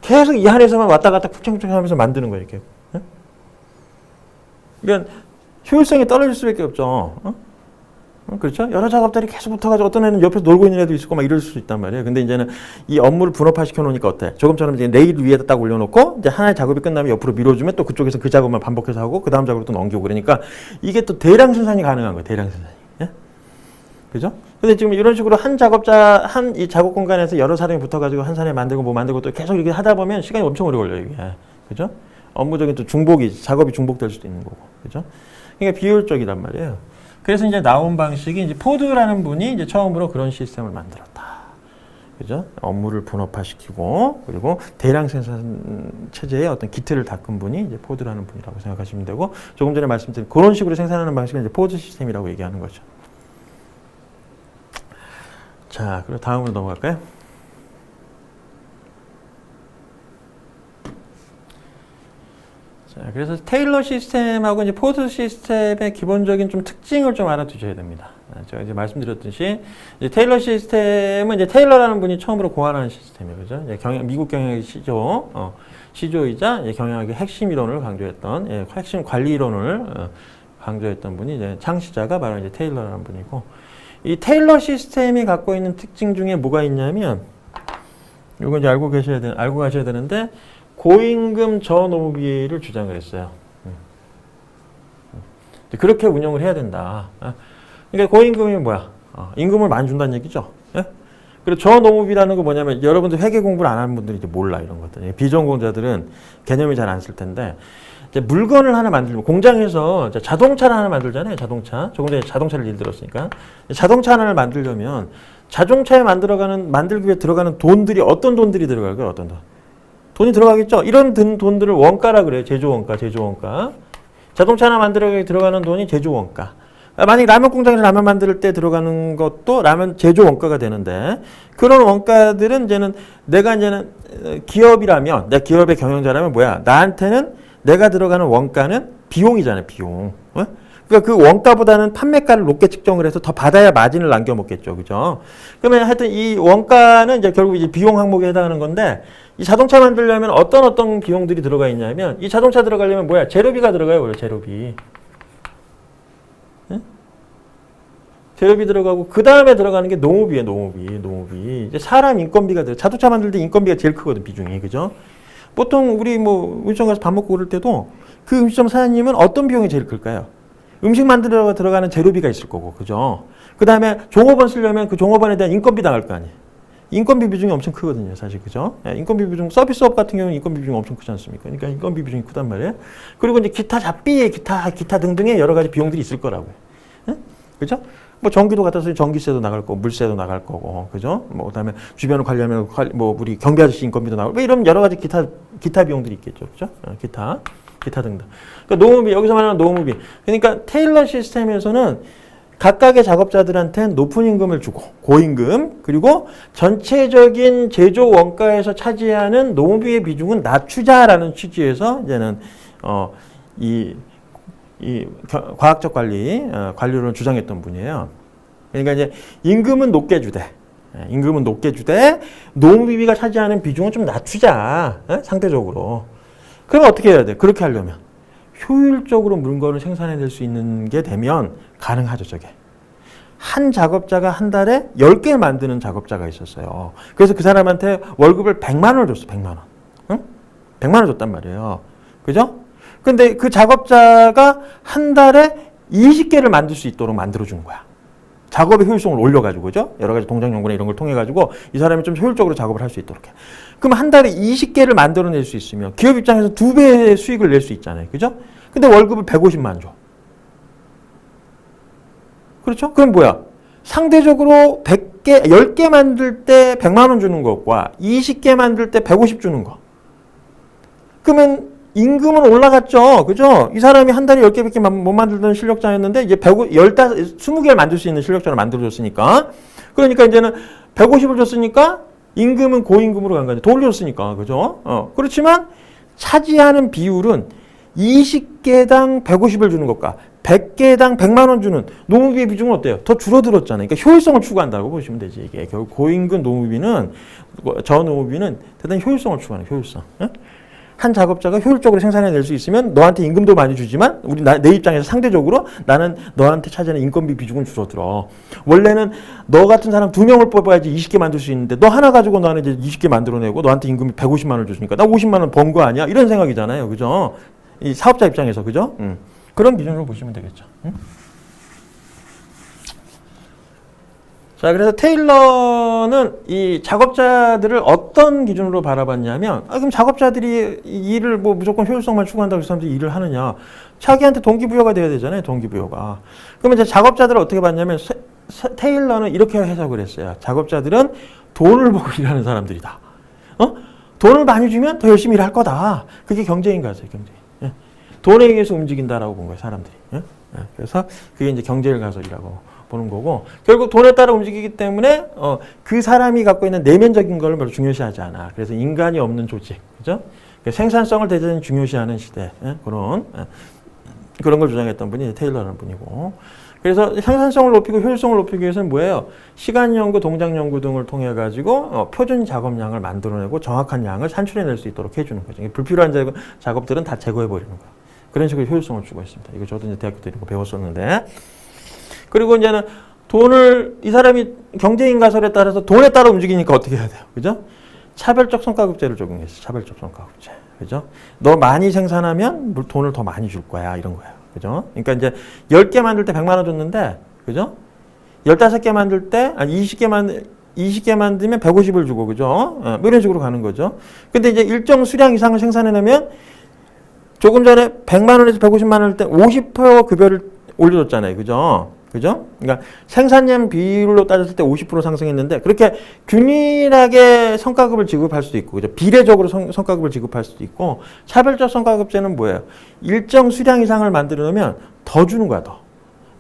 계속 이 안에서만 왔다 갔다 푹청푹청 하면서 만드는 거예요. 이렇게. 그러니까 효율성이 떨어질 수밖에 없죠. 그렇죠? 여러 작업자들이 계속 붙어가지고 어떤 애는 옆에서 놀고 있는 애도 있고 막 이럴 수 있단 말이에요. 근데 이제는 이 업무를 분업화시켜 놓으니까 어때? 조금처럼 이제 레일 위에다 딱 올려놓고 이제 하나의 작업이 끝나면 옆으로 밀어주면 또 그쪽에서 그 작업만 반복해서 하고 그 다음 작업으로 또 넘기고 그러니까 이게 또 대량 생산이 가능한 거예요. 대량 생산이. 예? 그죠? 근데 지금 이런 식으로 한 이 작업 공간에서 여러 사람이 붙어가지고 한 사람이 만들고 뭐 만들고 또 계속 이렇게 하다 보면 시간이 엄청 오래 걸려요. 이게. 그죠? 업무적인 또 작업이 중복될 수도 있는 거고. 그죠? 그러니까 비효율적이란 말이에요. 그래서 이제 나온 방식이 이제 포드라는 분이 이제 처음으로 그런 시스템을 만들었다. 그죠? 업무를 분업화시키고 그리고 대량 생산 체제의 어떤 기틀을 닦은 분이 이제 포드라는 분이라고 생각하시면 되고 조금 전에 말씀드린 그런 식으로 생산하는 방식을 이제 포드 시스템이라고 얘기하는 거죠. 자, 그럼 다음으로 넘어갈까요? 자, 그래서 테일러 시스템하고 이제 포드 시스템의 기본적인 좀 특징을 좀 알아두셔야 됩니다. 제가 이제 말씀드렸듯이 이제 테일러 시스템은 이제 테일러라는 분이 처음으로 고안한 시스템이에요, 그죠? 미국 경영의 시조이자 경영학의 핵심 이론을 강조했던 핵심 관리 이론을 강조했던 분이 이제 창시자가 바로 이제 테일러라는 분이고, 이 테일러 시스템이 갖고 있는 특징 중에 뭐가 있냐면, 이거 이제 알고 가셔야 되는데. 고임금 저노무비를 주장을 했어요. 그렇게 운영을 해야 된다. 그러니까 고임금이 뭐야? 임금을 많이 준다는 얘기죠. 예? 그리고 저노무비라는 거 뭐냐면 여러분들 회계 공부를 안 하는 분들이 이제 몰라 이런 것들. 비전공자들은 개념이 잘 안 쓸 텐데 이제 물건을 하나 만들면 공장에서 자동차를 하나 만들잖아요. 자동차. 조금 전에 자동차를 예를 들었으니까 자동차 하나를 만들려면 자동차에 만들기 위해 들어가는 돈들이 어떤 돈들이 들어갈까요? 어떤 돈? 돈이 들어가겠죠. 이런 돈들을 원가라 그래요. 제조원가, 제조원가. 자동차 하나 만들기 들어가는 돈이 제조원가. 만약에 라면 공장에서 라면 만들 때 들어가는 것도 라면 제조 원가가 되는데 그런 원가들은 내가 기업이라면 내 기업의 경영자라면 뭐야? 나한테는 내가 들어가는 원가는 비용이잖아요. 비용. 그러니까 그 원가보다는 판매가를 높게 측정을 해서 더 받아야 마진을 남겨 먹겠죠. 그죠? 그러면 하여튼 이 원가는 이제 결국 이제 비용 항목에 해당하는 건데 이 자동차 만들려면 어떤 비용들이 들어가 있냐면 이 자동차 들어가려면 뭐야? 재료비가 들어가요. 원래 재료비. 재료비 들어가고 그 다음에 들어가는 게 농업이에요. 농업이. 이제 사람 인건비가 들어. 자동차 만들 때 인건비가 제일 크거든. 비중이. 그죠? 보통 우리 음식점 가서 밥 먹고 그럴 때도 그 음식점 사장님은 어떤 비용이 제일 클까요? 음식 만들어 들어가는 재료비가 있을 거고. 그죠? 그 다음에 종업원 쓰려면 그 종업원에 대한 인건비 나갈 거 아니에요. 인건비 비중이 엄청 크거든요. 사실. 그죠? 인건비 비중, 서비스업 같은 경우는 인건비 비중이 엄청 크지 않습니까? 그러니까 인건비 비중이 크단 말이에요. 그리고 이제 기타 잡비, 기타 등등의 여러 가지 비용들이 있을 거라고요. 그죠? 뭐 전기도 같아서 전기세도 나갈 거고 물세도 나갈 거고 그죠? 그다음에 주변을 관리하면 우리 경비 아저씨 인건비도 나가고 뭐 이런 여러 가지 기타 비용들이 있겠죠. 그죠? 기타 등등. 그러니까 노무비 여기서 말하는 노무비. 그러니까 테일러 시스템에서는 각각의 작업자들한테 높은 임금을 주고 고임금 그리고 전체적인 제조 원가에서 차지하는 노무비의 비중은 낮추자라는 취지에서 이제는 이 과학적 관료를 주장했던 분이에요. 그러니까 이제 임금은 높게 주되 노무비가 차지하는 비중은 좀 낮추자. 상대적으로. 그러면 어떻게 해야 돼? 그렇게 하려면 효율적으로 물건을 생산해낼 수 있는 게 되면 가능하죠. 저게. 한 작업자가 한 달에 10개 만드는 작업자가 있었어요. 그래서 그 사람한테 월급을 100만 원을 줬어. 100만 원. 응? 100만 원 줬단 말이에요. 그죠? 근데 그 작업자가 한 달에 20개를 만들 수 있도록 만들어주는 거야. 작업의 효율성을 올려가지고, 그죠? 여러 가지 동작 연구나 이런 걸 통해가지고 이 사람이 좀 효율적으로 작업을 할 수 있도록 해. 그럼 한 달에 20개를 만들어낼 수 있으면 기업 입장에서 2배의 수익을 낼 수 있잖아요. 그죠? 근데 월급을 150만 줘. 그렇죠? 그럼 뭐야? 상대적으로 10개 만들 때 100만 원 주는 것과 20개 만들 때 150 주는 거. 그러면 임금은 올라갔죠. 그죠? 이 사람이 한 달에 10개밖에 못 만들던 실력자였는데 이제 20개를 만들 수 있는 실력자를 만들어줬으니까. 그러니까 이제는 150을 줬으니까 임금은 고임금으로 간 거죠. 더 올려줬으니까. 그죠? 그렇지만 차지하는 비율은 20개당 150을 주는 것과 100개당 100만 원 주는 노무비의 비중은 어때요? 더 줄어들었잖아요. 그러니까 효율성을 추구한다고 보시면 되지. 이게 결국 고임금 노무비는 저노무비는 대단히 효율성을 추구하는 효율성. 한 작업자가 효율적으로 생산해낼 수 있으면 너한테 임금도 많이 주지만 내 입장에서 상대적으로 나는 너한테 차지하는 인건비 비중은 줄어들어. 원래는 너 같은 사람 2명을 뽑아야지 20개 만들 수 있는데 너 하나 가지고 나는 이제 20개 만들어내고 너한테 임금이 150만 원을 줬으니까 나 50만 원 번 거 아니야? 이런 생각이잖아요. 그죠? 이 사업자 입장에서. 그죠? 그런 기준으로 보시면 되겠죠. 자, 그래서 테일러는 이 작업자들을 어떤 기준으로 바라봤냐면, 그럼 작업자들이 일을 무조건 효율성만 추구한다고 해서 사람들이 일을 하느냐. 자기한테 동기부여가 돼야 되잖아요, 동기부여가. 그러면 이제 작업자들을 어떻게 봤냐면, 테일러는 이렇게 해석을 했어요. 작업자들은 돈을 보고 일하는 사람들이다. 돈을 많이 주면 더 열심히 일할 거다. 그게 경제인가세요, 경제. 돈에 의해서 움직인다라고 본 거예요, 사람들이. 그래서 그게 이제 경제일 가설이라고 보는 거고, 결국 돈에 따라 움직이기 때문에 그 사람이 갖고 있는 내면적인 걸 별로 중요시하지 않아. 그래서 인간이 없는 조직, 그죠? 생산성을 대단히 중요시하는 시대, 그런 걸 주장했던 분이 테일러라는 분이고, 그래서 생산성을 높이고 효율성을 높이기 위해서는 뭐예요? 시간 연구, 동작 연구 등을 통해 가지고 표준 작업량을 만들어내고 정확한 양을 산출해낼 수 있도록 해주는 거죠. 불필요한 작업들은 다 제거해 버리는 거예요. 그런 식으로 효율성을 주고 있습니다. 이거 저도 이제 대학교 때 이런 거 배웠었는데. 그리고 이제는 이 사람이 경제인 가설에 따라서 돈에 따라 움직이니까 어떻게 해야 돼요? 그죠? 차별적 성과급제를 적용했어요. 차별적 성과급제. 그죠? 너 많이 생산하면 돈을 더 많이 줄 거야. 이런 거예요. 그죠? 그러니까 이제 10개 만들 때 100만 원 줬는데, 그죠? 15개 만들 때, 아니 20개 만들면 150을 주고, 그죠? 뭐 이런 식으로 가는 거죠. 근데 이제 일정 수량 이상을 생산해내면 조금 전에 100만 원에서 150만 원일 때 50% 급여를 올려줬잖아요. 그죠? 그죠? 그러니까 생산량 비율로 따졌을 때 50% 상승했는데 그렇게 균일하게 성과급을 지급할 수도 있고, 그죠? 비례적으로 성과급을 지급할 수도 있고, 차별적 성과급제는 뭐예요? 일정 수량 이상을 만들어 놓으면 더 주는 거야, 더.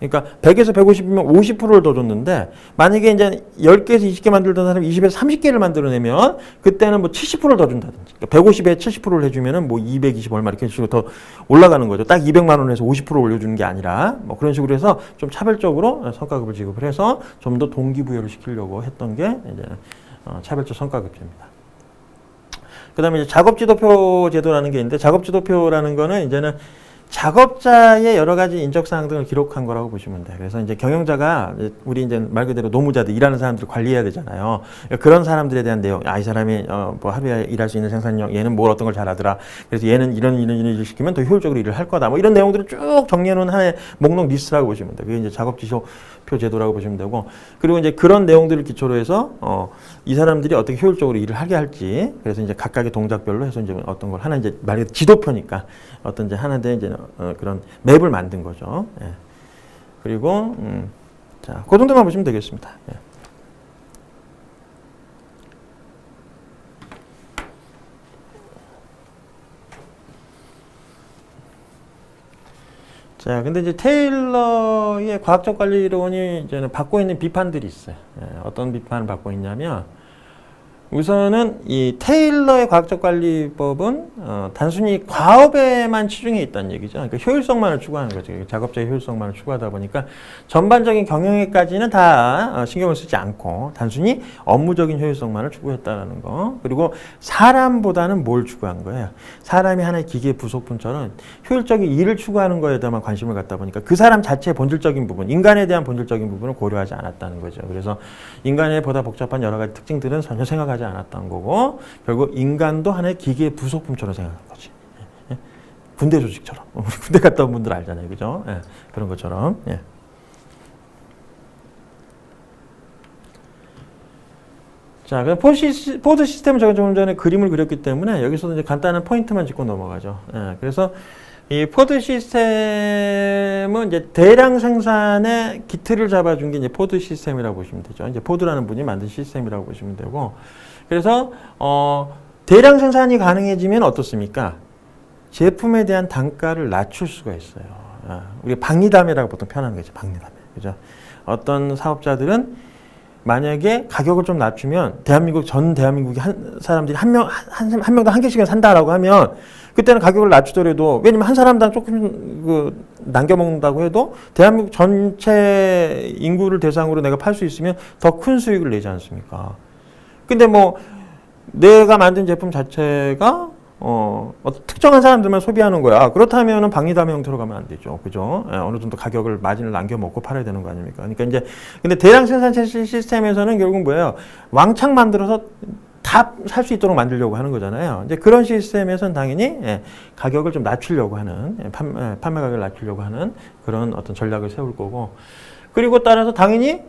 그러니까 100에서 150이면 50%를 더 줬는데 만약에 이제 10개에서 20개 만들던 사람이 20에서 30개를 만들어내면 그때는 뭐 70%를 더 준다든지, 그러니까 150에 70%를 해주면은 뭐 220 얼마 이렇게 식으로 더 올라가는 거죠. 딱 200만 원에서 50% 올려주는 게 아니라 뭐 그런 식으로 해서 좀 차별적으로 성과급을 지급을 해서 좀 더 동기부여를 시키려고 했던 게 이제 차별적 성과급제입니다. 그다음에 이제 작업지도표 제도라는 게 있는데, 작업지도표라는 거는 이제는 작업자의 여러 가지 인적사항 등을 기록한 거라고 보시면 돼요. 그래서 이제 경영자가 우리 이제 말 그대로 노무자들, 일하는 사람들을 관리해야 되잖아요. 그런 사람들에 대한 내용. 이 사람이 뭐 하루에 일할 수 있는 생산력, 얘는 뭘 어떤 걸 잘하더라. 그래서 얘는 이런 일을 시키면 더 효율적으로 일을 할 거다. 뭐 이런 내용들을 쭉 정리해 놓은 하나의 목록 리스트라고 보시면 돼요. 그게 이제 작업지표표 제도라고 보시면 되고, 그리고 이제 그런 내용들을 기초로 해서 이 사람들이 어떻게 효율적으로 일을 하게 할지, 그래서 이제 각각의 동작별로 해서 이제 어떤 걸 하나, 이제 말 그대로 지도표니까 어떤 이제 하나의 이제 그런 맵을 만든 거죠. 예. 그리고 자, 그 정도만 보시면 되겠습니다. 예. 자, 근데 이제 테일러의 과학적 관리 이론이 이제는 받고 있는 비판들이 있어요. 예. 어떤 비판을 받고 있냐면, 우선은 이 테일러의 과학적 관리법은 단순히 과업에만 치중해 있다는 얘기죠. 그러니까 효율성만을 추구하는 거죠. 작업자의 효율성만을 추구하다 보니까 전반적인 경영에까지는 다 신경을 쓰지 않고 단순히 업무적인 효율성만을 추구했다는 거. 그리고 사람보다는 뭘 추구한 거예요? 사람이 하나의 기계 부속품처럼 효율적인 일을 추구하는 거에 대한 관심을 갖다 보니까 그 사람 자체의 본질적인 부분, 인간에 대한 본질적인 부분을 고려하지 않았다는 거죠. 그래서 인간의 보다 복잡한 여러 가지 특징들은 전혀 생각하지 않았던 거고, 결국 인간도 하나의 기계의 부속품처럼 생각하는 거지. 예? 군대 조직처럼. 우리 군대 갔다 온 분들 알잖아요. 그죠? 예. 그런 것처럼. 예. 자, 그럼 포드 시스템을 제가 조금 전에 그림을 그렸기 때문에 여기서도 이제 간단한 포인트만 짚고 넘어가죠. 예. 그래서 이 포드 시스템은 이제 대량 생산의 기틀을 잡아준 게 이제 포드 시스템이라고 보시면 되죠. 이제 포드라는 분이 만든 시스템이라고 보시면 되고, 그래서 대량 생산이 가능해지면 어떻습니까? 제품에 대한 단가를 낮출 수가 있어요. 우리가 박리담회라고 보통 표현하는 거죠. 박리담회, 그죠? 어떤 사업자들은 만약에 가격을 좀 낮추면 전 대한민국이 사람들이 한 명당 한 개씩은 산다라고 하면 그때는 가격을 낮추더라도, 왜냐면 한 사람당 조금 남겨먹는다고 해도 대한민국 전체 인구를 대상으로 내가 팔 수 있으면 더 큰 수익을 내지 않습니까? 근데 뭐 내가 만든 제품 자체가 특정한 사람들만 소비하는 거야. 그렇다면은 박리담회 형태로 가면 안 되죠. 그죠? 어느 정도 가격을 마진을 남겨먹고 팔아야 되는 거 아닙니까? 그러니까 이제 근데 대량 생산 시스템에서는 결국 뭐예요? 왕창 만들어서 다 살 수 있도록 만들려고 하는 거잖아요. 이제 그런 시스템에서는 당연히 가격을 좀 낮추려고 하는, 판매 가격을 낮추려고 하는 그런 어떤 전략을 세울 거고, 그리고 따라서 당연히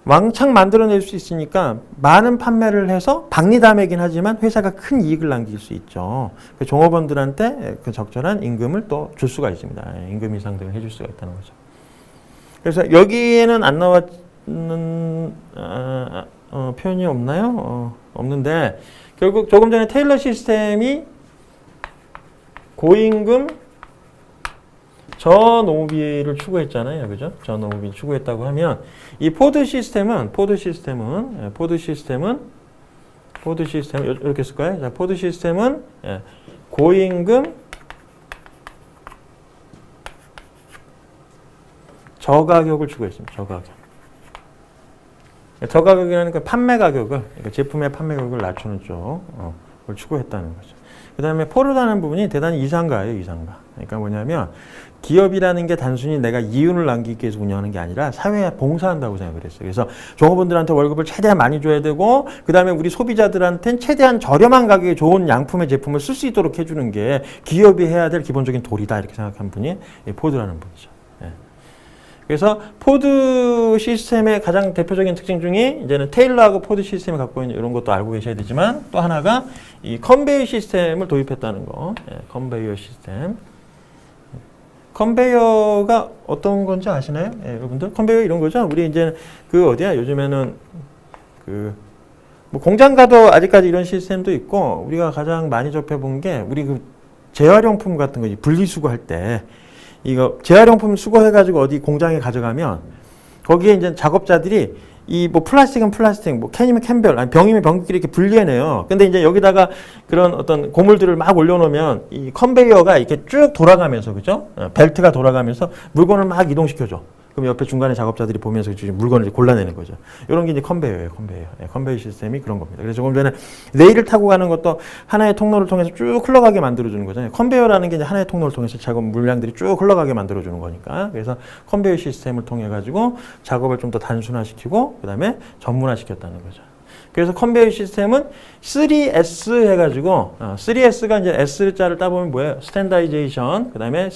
왕창 만들어낼 수 있으니까 많은 판매를 해서 박리담회이긴 하지만 회사가 큰 이익을 남길 수 있죠. 그 종업원들한테 그 적절한 임금을 또 줄 수가 있습니다. 임금 인상 등을 해줄 수가 있다는 거죠. 그래서 여기에는 안 나왔는 표현이 없나요? 없는데 결국 조금 전에 테일러 시스템이 고임금 저노무비를 추구했잖아요. 그죠? 저노무비를 추구했다고 하면 이 포드 시스템은 이렇게 쓸까요? 자, 포드 시스템은 고임금 저가격을 추구했습니다. 저가격이라는 건 판매 가격을, 그러니까 제품의 판매 가격을 낮추는 쪽을 추구했다는 거죠. 그 다음에 포르라는 부분이 대단히 이상가예요, 이상가. 그러니까 뭐냐면 기업이라는 게 단순히 내가 이윤을 남기기 위해서 운영하는 게 아니라 사회에 봉사한다고 생각을 했어요. 그래서 종업원들한테 월급을 최대한 많이 줘야 되고 그 다음에 우리 소비자들한테는 최대한 저렴한 가격에 좋은 양품의 제품을 쓸 수 있도록 해주는 게 기업이 해야 될 기본적인 도리다 이렇게 생각한 분이 포드라는 분이죠. 예. 그래서 포드 시스템의 가장 대표적인 특징 중에 이제는 테일러하고 포드 시스템이 갖고 있는 이런 것도 알고 계셔야 되지만 또 하나가 이 컨베이어 시스템을 도입했다는 거. 예, 컨베이어 시스템. 컨베이어가 어떤 건지 아시나요? 예, 여러분들 컨베이어 이런 거죠. 우리 이제 그 어디야? 요즘에는 그 뭐 공장 가도 아직까지 이런 시스템도 있고 우리가 가장 많이 접해본 게 우리 그 재활용품 같은 거 분리수거할 때 이거 재활용품 수거해가지고 어디 공장에 가져가면 거기에 이제 작업자들이 이 뭐 플라스틱은 플라스틱, 뭐 캔이면 캔별, 아니 병이면 병끼리 이렇게 분리해내요. 근데 이제 여기다가 그런 어떤 고물들을 막 올려놓으면 이 컨베이어가 이렇게 쭉 돌아가면서, 그죠? 벨트가 돌아가면서 물건을 막 이동시켜줘. 그럼 옆에 중간에 작업자들이 보면서 물건을 골라내는 거죠. 이런 게 이제 컨베이어예요, 컨베이어. 네, 컨베이어 시스템이 그런 겁니다. 그래서 조금 전에 레일을 타고 가는 것도 하나의 통로를 통해서 쭉 흘러가게 만들어주는 거잖아요. 컨베이어라는 게 이제 하나의 통로를 통해서 작업 물량들이 쭉 흘러가게 만들어주는 거니까. 그래서 컨베이어 시스템을 통해 가지고 작업을 좀 더 단순화시키고 그 다음에 전문화시켰다는 거죠. 그래서 컨베이어 시스템은 3S 해가지고 3S가 이제 S자를 따보면 뭐예요? 스탠다이제이션, 그 다음에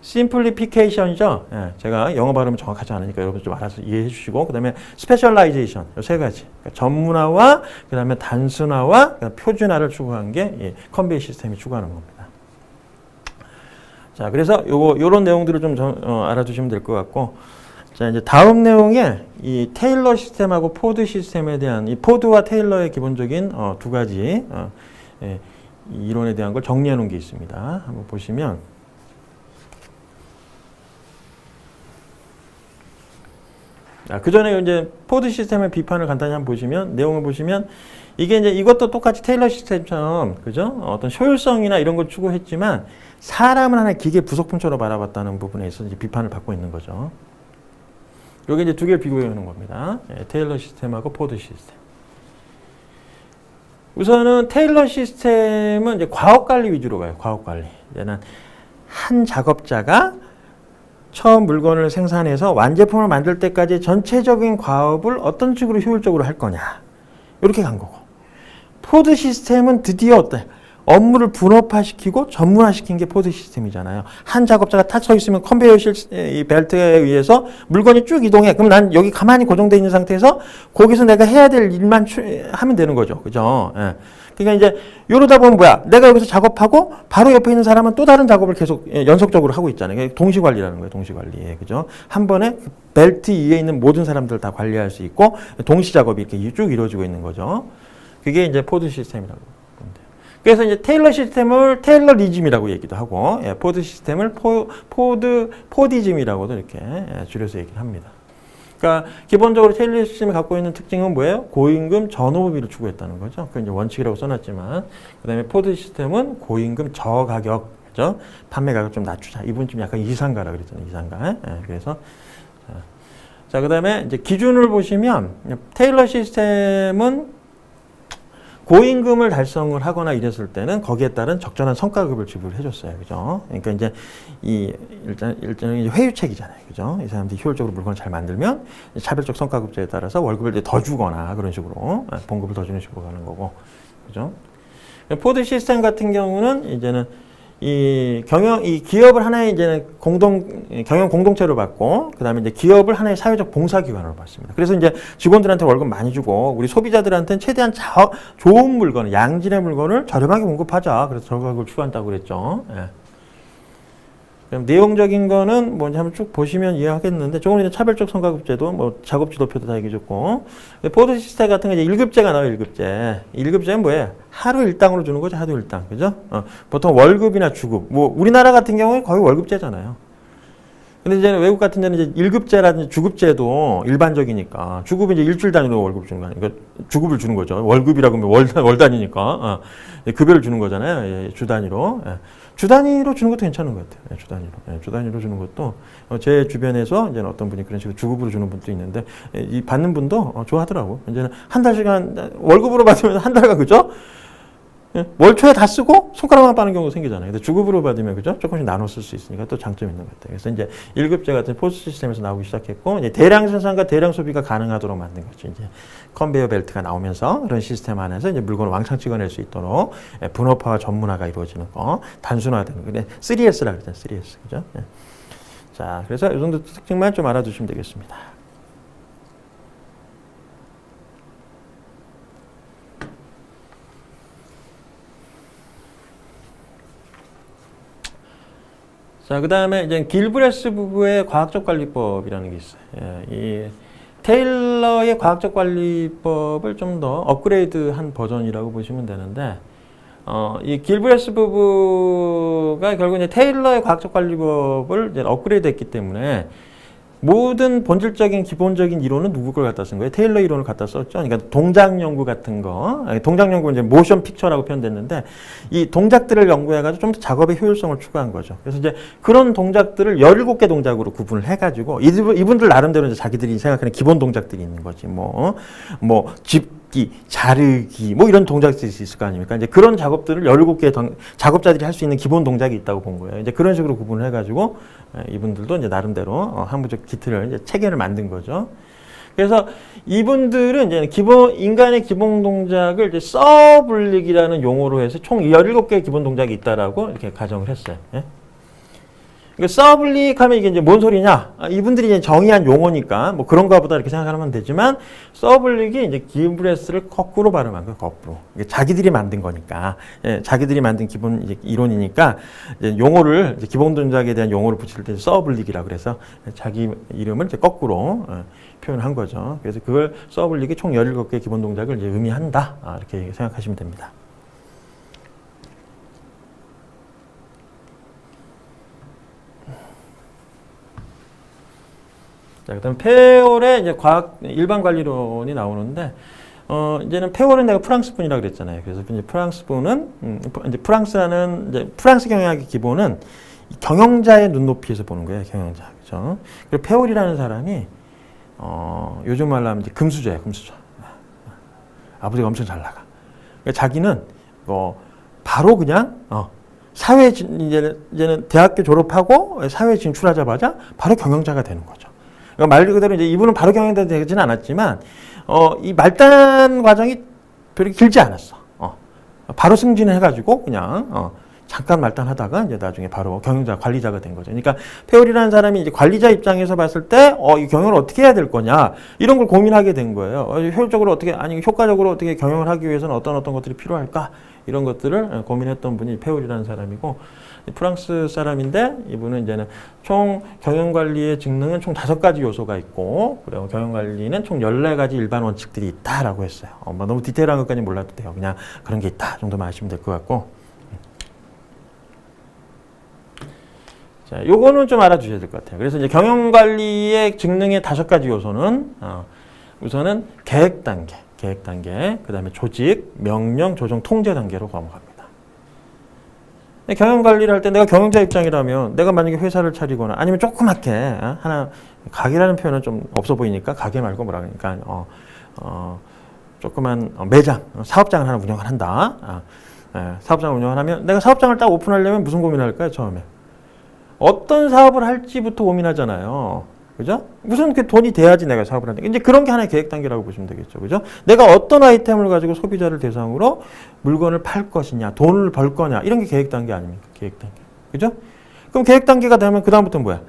심플리피케이션이죠. 예, 제가 영어 발음은 정확하지 않으니까 여러분 좀 알아서 이해해 주시고 그 다음에 스페셜라이제이션 이 세 가지 그러니까 전문화와 그 다음에 단순화와 표준화를 추구한 게 컨베이어 시스템이 추구하는 겁니다. 자, 그래서 요런 내용들을 좀 알아두시면 될 것 같고 자, 이제 다음 내용에 이 테일러 시스템하고 포드 시스템에 대한 이 포드와 테일러의 기본적인 두 가지 이 이론에 대한 걸 정리해 놓은 게 있습니다. 한번 보시면 그 전에 이제 포드 시스템의 비판을 간단히 한번 보시면 내용을 보시면 이게 이제 이것도 똑같이 테일러 시스템처럼 그죠? 어떤 효율성이나 이런 걸 추구했지만 사람을 하나의 기계 부속품처럼 바라봤다는 부분에서 이제 비판을 받고 있는 거죠. 여기 이제 두 개를 비교해 놓은 겁니다. 테일러 시스템하고 포드 시스템. 우선은 테일러 시스템은 이제 과업 관리 위주로 가요. 과업 관리. 얘는 한 작업자가 처음 물건을 생산해서 완제품을 만들 때까지 전체적인 과업을 어떤 식으로 효율적으로 할 거냐. 이렇게 간 거고. 포드 시스템은 드디어 어때? 업무를 분업화시키고 전문화시킨 게 포드 시스템이잖아요. 한 작업자가 탁 서 있으면 컨베이어 이 벨트에 의해서 물건이 쭉 이동해. 그럼 난 여기 가만히 고정되어 있는 상태에서 거기서 내가 해야 될 일만 하면 되는 거죠. 그죠? 예. 그러니까 이제 이러다 보면 뭐야? 내가 여기서 작업하고 바로 옆에 있는 사람은 또 다른 작업을 계속 연속적으로 하고 있잖아요. 동시 관리라는 거예요. 동시 관리. 그죠? 한 번에 벨트 위에 있는 모든 사람들을 다 관리할 수 있고 동시 작업이 이렇게 쭉 이루어지고 있는 거죠. 그게 이제 포드 시스템이라고 보면 돼요. 그래서 이제 테일러 시스템을 테일러리즘이라고 얘기도 하고 포드 시스템을 포디즘이라고도 이렇게 줄여서 얘기를 합니다. 그러니까 기본적으로 테일러 시스템이 갖고 있는 특징은 뭐예요? 고임금 전업비를 추구했다는 거죠. 그 이제 원칙이라고 써놨지만, 그다음에 포드 시스템은 고임금 저가격, 그죠? 판매 가격 좀 낮추자. 이분 좀 약간 이상가라 그랬잖아요. 이상가. 그래서 자, 그다음에 이제 기준을 보시면 테일러 시스템은 고임금을 달성을 하거나 이랬을 때는 거기에 따른 적절한 성과급을 지불해 줬어요. 그죠? 그러니까 이제 일단은 회유책이잖아요. 그죠? 이 사람들이 효율적으로 물건을 잘 만들면 차별적 성과급제에 따라서 월급을 이제 더 주거나 그런 식으로 봉급을 더 주는 식으로 가는 거고. 그죠? 포드 시스템 같은 경우는 이제는 이 기업을 하나의 이제는 경영 공동체로 받고, 그 다음에 이제 기업을 하나의 사회적 봉사기관으로 받습니다. 그래서 이제 직원들한테 월급 많이 주고, 우리 소비자들한테는 최대한 좋은 물건을, 양질의 물건을 저렴하게 공급하자. 그래서 저가격을 추구한다고 그랬죠. 예. 그럼 내용적인 거는 뭔지 한번 쭉 보시면 이해하겠는데, 조금 전에 차별적 성과급제도, 뭐, 작업 지도표도 다 얘기해줬고, 포드 시스템 같은 거 이제 1급제가 나와요, 1급제. 1급제는 뭐예요? 하루 일당으로 주는 거죠, 하루 일당. 그죠? 보통 월급이나 주급. 뭐, 우리나라 같은 경우에 거의 월급제잖아요. 근데 이제 외국 같은 데는 이제 1급제라든지 주급제도 일반적이니까 주급은 이제 일주일 단위로 월급 주는 거 아니에요. 그러니까 주급을 주는 거죠. 월급이라고 하면 월 단위니까 급여를 주는 거잖아요. 예, 주 단위로. 예. 주 단위로 주는 것도 괜찮은 것 같아요. 예, 주 단위로. 예, 주 단위로 주는 것도 제 주변에서 이제 어떤 분이 그런 식으로 주급으로 주는 분도 있는데 이 받는 분도 좋아하더라고. 이제는 한 달씩간 월급으로 받으면 한 달간 그죠? 예, 월 초에 다 쓰고 손가락만 빠는 경우가 생기잖아요. 근데 주급으로 받으면 그죠? 조금씩 나눠 쓸 수 있으니까 또 장점이 있는 것 같아요. 그래서 이제 1급제 같은 포스 시스템에서 나오기 시작했고 이제 대량 생산과 대량 소비가 가능하도록 만든 거죠. 이제 컨베이어 벨트가 나오면서 그런 시스템 안에서 이제 물건을 왕창 찍어낼 수 있도록 분업화와 전문화가 이루어지는 거, 단순화되는 거. 3S라 그러잖아요. 3S. 그죠? 예. 자, 그래서 이 정도 특징만 좀 알아두시면 되겠습니다. 자, 그 다음에 이제 길브레스 부부의 과학적 관리법이라는 게 있어요. 예, 이 테일러의 과학적 관리법을 좀 더 업그레이드한 버전이라고 보시면 되는데, 이 길브레스 부부가 결국 이제 테일러의 과학적 관리법을 이제 업그레이드했기 때문에 모든 본질적인 기본적인 이론은 누구 걸 갖다 쓴 거예요? 테일러 이론을 갖다 썼죠. 그러니까 동작 연구 같은 거, 동작 연구는 이제 모션 픽처라고 표현됐는데 이 동작들을 연구해가지고 좀 더 작업의 효율성을 추구한 거죠. 그래서 이제 그런 동작들을 17개 동작으로 구분을 해가지고 이분들 나름대로 이제 자기들이 생각하는 기본 동작들이 있는 거지. 뭐 짚기, 자르기, 뭐 이런 동작들이 있을 거 아닙니까? 이제 그런 작업들을 17개 작업자들이 할 수 있는 기본 동작이 있다고 본 거예요. 이제 그런 식으로 구분을 해가지고 이분들도 이제 나름대로 항구적 기틀을 이제 체계를 만든 거죠. 그래서 이분들은 이제 인간의 기본 동작을 이제 서블릭이라는 용어로 해서 총 17개의 기본 동작이 있다라고 이렇게 가정을 했어요. 예? 서블릭 하면 이게 이제 뭔 소리냐? 이분들이 이제 정의한 용어니까 뭐 그런가 보다 이렇게 생각하면 되지만 서블릭이 이제 길브레스를 거꾸로 발음한 거예요. 거꾸로. 이게 자기들이 만든 거니까. 예, 자기들이 만든 기본 이제 이론이니까 이제 용어를 이제 기본 동작에 대한 용어를 붙일 때 서블릭이라고 그래서 자기 이름을 이제 거꾸로 표현한 거죠. 그래서 그걸 서블릭이 총 17개의 기본 동작을 이제 의미한다. 이렇게 생각하시면 됩니다. 자, 그다음 페올의 이제 일반 관리론이 나오는데 이제는 페올은 내가 프랑스 분이라고 그랬잖아요. 그래서 이제 프랑스 분은 이제 프랑스 경영학의 기본은 경영자의 눈높이에서 보는 거예요. 경영자. 그렇죠? 그리고 페올이라는 사람이 요즘 말로 하면 이제 금수저예요. 금수저. 아버지가 엄청 잘 나가. 그러니까 자기는 바로 그냥 이제는 대학교 졸업하고 사회에 진출하자마자 바로 경영자가 되는 거죠. 그러니까 말 그대로 이제 이분은 바로 경영자가 되지는 않았지만 이 말단 과정이 별로 길지 않았어. 바로 승진을 해가지고 그냥 잠깐 말단하다가 이제 나중에 바로 경영자, 관리자가 된 거죠. 그러니까 페올이라는 사람이 이제 관리자 입장에서 봤을 때 이 경영을 어떻게 해야 될 거냐 이런 걸 고민하게 된 거예요. 효율적으로 어떻게 효과적으로 어떻게 경영을 하기 위해서는 어떤 것들이 필요할까 이런 것들을 고민했던 분이 페올이라는 사람이고. 프랑스 사람인데 이분은 이제는 총 경영관리의 직능은 총 5가지 요소가 있고 그리고 경영관리는 총 14가지 일반 원칙들이 있다라고 했어요. 뭐 너무 디테일한 것까지는 몰라도 돼요. 그냥 그런 게 있다 정도만 아시면 될 것 같고 자, 요거는 좀 알아두셔야 될 것 같아요. 그래서 이제 경영관리의 직능의 5가지 요소는 우선은 계획 단계, 그 다음에 조직, 명령, 조정, 통제 단계로 넘어갑니다. 경영관리를 할 때 내가 경영자 입장이라면 내가 만약에 회사를 차리거나 아니면 조그맣게 하나 가게라는 표현은 좀 없어 보이니까 가게 말고 뭐라 그러니까 조그만 매장, 사업장을 하나 운영을 한다. 사업장을 운영을 하면 내가 사업장을 딱 오픈하려면 무슨 고민을 할까요? 처음에 어떤 사업을 할지부터 고민하잖아요. 그죠? 무슨 그 돈이 돼야지 내가 사업을 하는데 이제 그런 게 하나의 계획 단계라고 보시면 되겠죠. 그죠? 내가 어떤 아이템을 가지고 소비자를 대상으로 물건을 팔 것이냐, 돈을 벌 거냐 이런 게 계획 단계 아닙니까? 계획 단계. 그죠? 그럼 계획 단계가 되면 그 다음부터는 뭐야?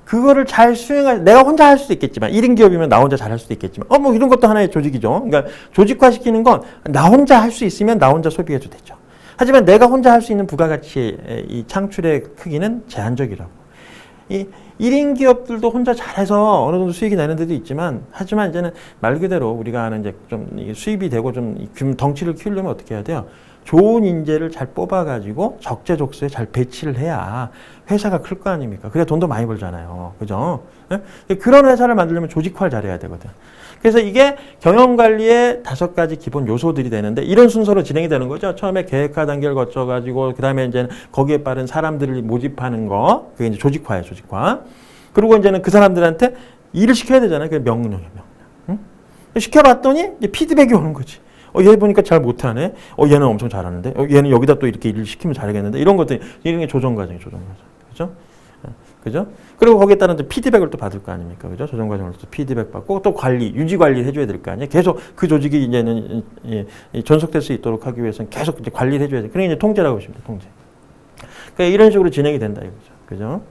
그거를 잘 수행할 내가 혼자 할 수도 있겠지만 1인 기업이면 나 혼자 잘 할 수도 있겠지만 뭐 이런 것도 하나의 조직이죠. 그러니까 조직화시키는 건 나 혼자 할 수 있으면 나 혼자 소비해도 되죠. 하지만 내가 혼자 할 수 있는 부가가치의 이 창출의 크기는 제한적이라고. 이 1인 기업들도 혼자 잘해서 어느 정도 수익이 나는 데도 있지만, 하지만 이제는 말 그대로 우리가 하는 이제 좀 수입이 되고 좀 덩치를 키우려면 어떻게 해야 돼요? 좋은 인재를 잘 뽑아가지고 적재적소에 잘 배치를 해야 회사가 클 거 아닙니까? 그래야 돈도 많이 벌잖아요. 그죠? 예? 그런 회사를 만들려면 조직화를 잘해야 되거든. 그래서 이게 경영관리의 5가지 기본 요소들이 되는데, 이런 순서로 진행이 되는 거죠. 처음에 계획화 단계를 거쳐가지고, 그 다음에 이제 거기에 따른 사람들을 모집하는 거, 그게 이제 조직화예요, 조직화. 그리고 이제는 그 사람들한테 일을 시켜야 되잖아요. 그게 명령이에요, 명령. 응? 시켜봤더니 이제 피드백이 오는 거지. 얘 보니까 잘 못하네. 얘는 엄청 잘하는데. 얘는 여기다 또 이렇게 일을 시키면 잘하겠는데. 이런 것들, 이런 게 조정 과정이에요, 조정 과정. 그죠? 그죠? 그리고 거기에 따른 피드백을 또 받을 거 아닙니까? 그죠? 조정 과정으로 또 피드백 받고 또 관리, 유지 관리를 해줘야 될 거 아니에요? 계속 그 조직이 이제는 전속될 수 있도록 하기 위해서는 계속 이제 관리를 해줘야 돼. 그러니까 이제 통제라고 보시면 돼요, 통제. 그러니까 이런 식으로 진행이 된다 이거죠. 그죠?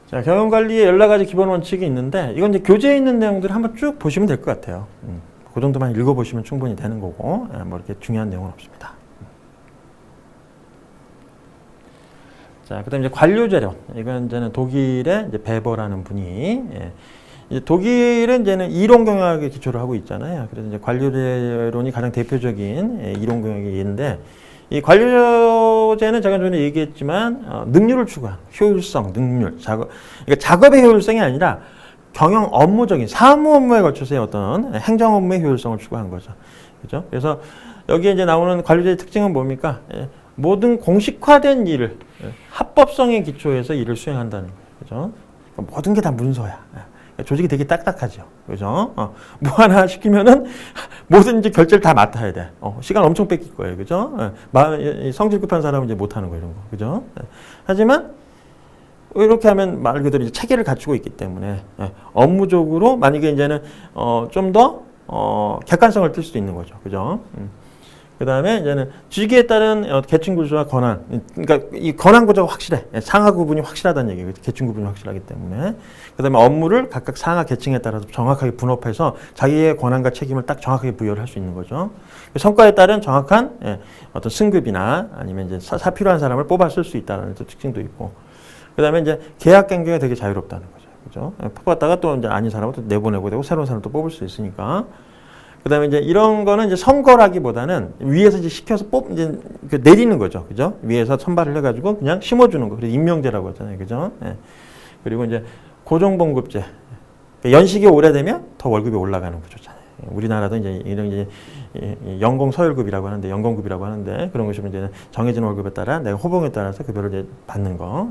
자, 경영관리에 여러 가지 기본 원칙이 있는데, 이건 이제 교재에 있는 내용들을 한번 쭉 보시면 될 것 같아요. 그 정도만 읽어보시면 충분히 되는 거고, 뭐 이렇게 중요한 내용은 없습니다. 자, 그 다음에 이제 관료재료. 이건 이제는 독일의 이제 베버라는 분이, 이제 독일은 이제는 이론 경영학에 기초를 하고 있잖아요. 그래서 이제 관료재론이 가장 대표적인 이론 경영인데, 이 관료제는 제가 전에 얘기했지만 능률을 추구한 효율성, 능률, 작업. 그러니까 작업의 효율성이 아니라 경영 업무적인 사무 업무에 걸쳐서의 어떤 행정 업무의 효율성을 추구한 거죠. 그죠? 그래서 여기에 이제 나오는 관료제의 특징은 뭡니까? 모든 공식화된 일을 합법성에 기초해서 일을 수행한다는 거예요. 그죠? 그러니까 모든 게 다 문서야. 조직이 되게 딱딱하죠. 그죠? 뭐 하나 시키면은 뭐든지 결제를 다 맡아야 돼. 시간 엄청 뺏길 거예요. 그죠? 성질 급한 사람은 이제 못하는 거 이런 거. 그죠? 하지만 이렇게 하면 말 그대로 이제 체계를 갖추고 있기 때문에 업무적으로 만약에 이제는 좀 더 객관성을 띨 수도 있는 거죠. 그죠? 그 다음에 이제는 주기에 따른 계층 구조와 권한, 그러니까 이 권한 구조가 확실해. 상하 구분이 확실하다는 얘기예요. 계층 구분이 확실하기 때문에. 그 다음에 업무를 각각 상하 계층에 따라서 정확하게 분업해서 자기의 권한과 책임을 딱 정확하게 부여를 할 수 있는 거죠. 성과에 따른 정확한 어떤 승급이나 아니면 이제 필요한 사람을 뽑아 쓸 수 있다는 특징도 있고. 그 다음에 이제 계약 경쟁이 되게 자유롭다는 거죠. 그죠? 뽑았다가 또 이제 아닌 사람을 또 내보내고 되고 새로운 사람을 또 뽑을 수 있으니까. 그 다음에 이제 이런 거는 이제 선거라기보다는 위에서 이제 시켜서 이제 내리는 거죠. 그죠? 위에서 선발을 해가지고 그냥 심어주는 거. 그래서 임명제라고 하잖아요. 그죠? 예. 그리고 이제 고정봉급제. 그러니까 연식이 오래되면 더 월급이 올라가는 구조잖아요. 우리나라도 이제 이런 이제 연공 서열급이라고 하는데, 연공급이라고 하는데, 그런 것이 이제 정해진 월급에 따라 내가 호봉에 따라서 급여를 이제 받는 거.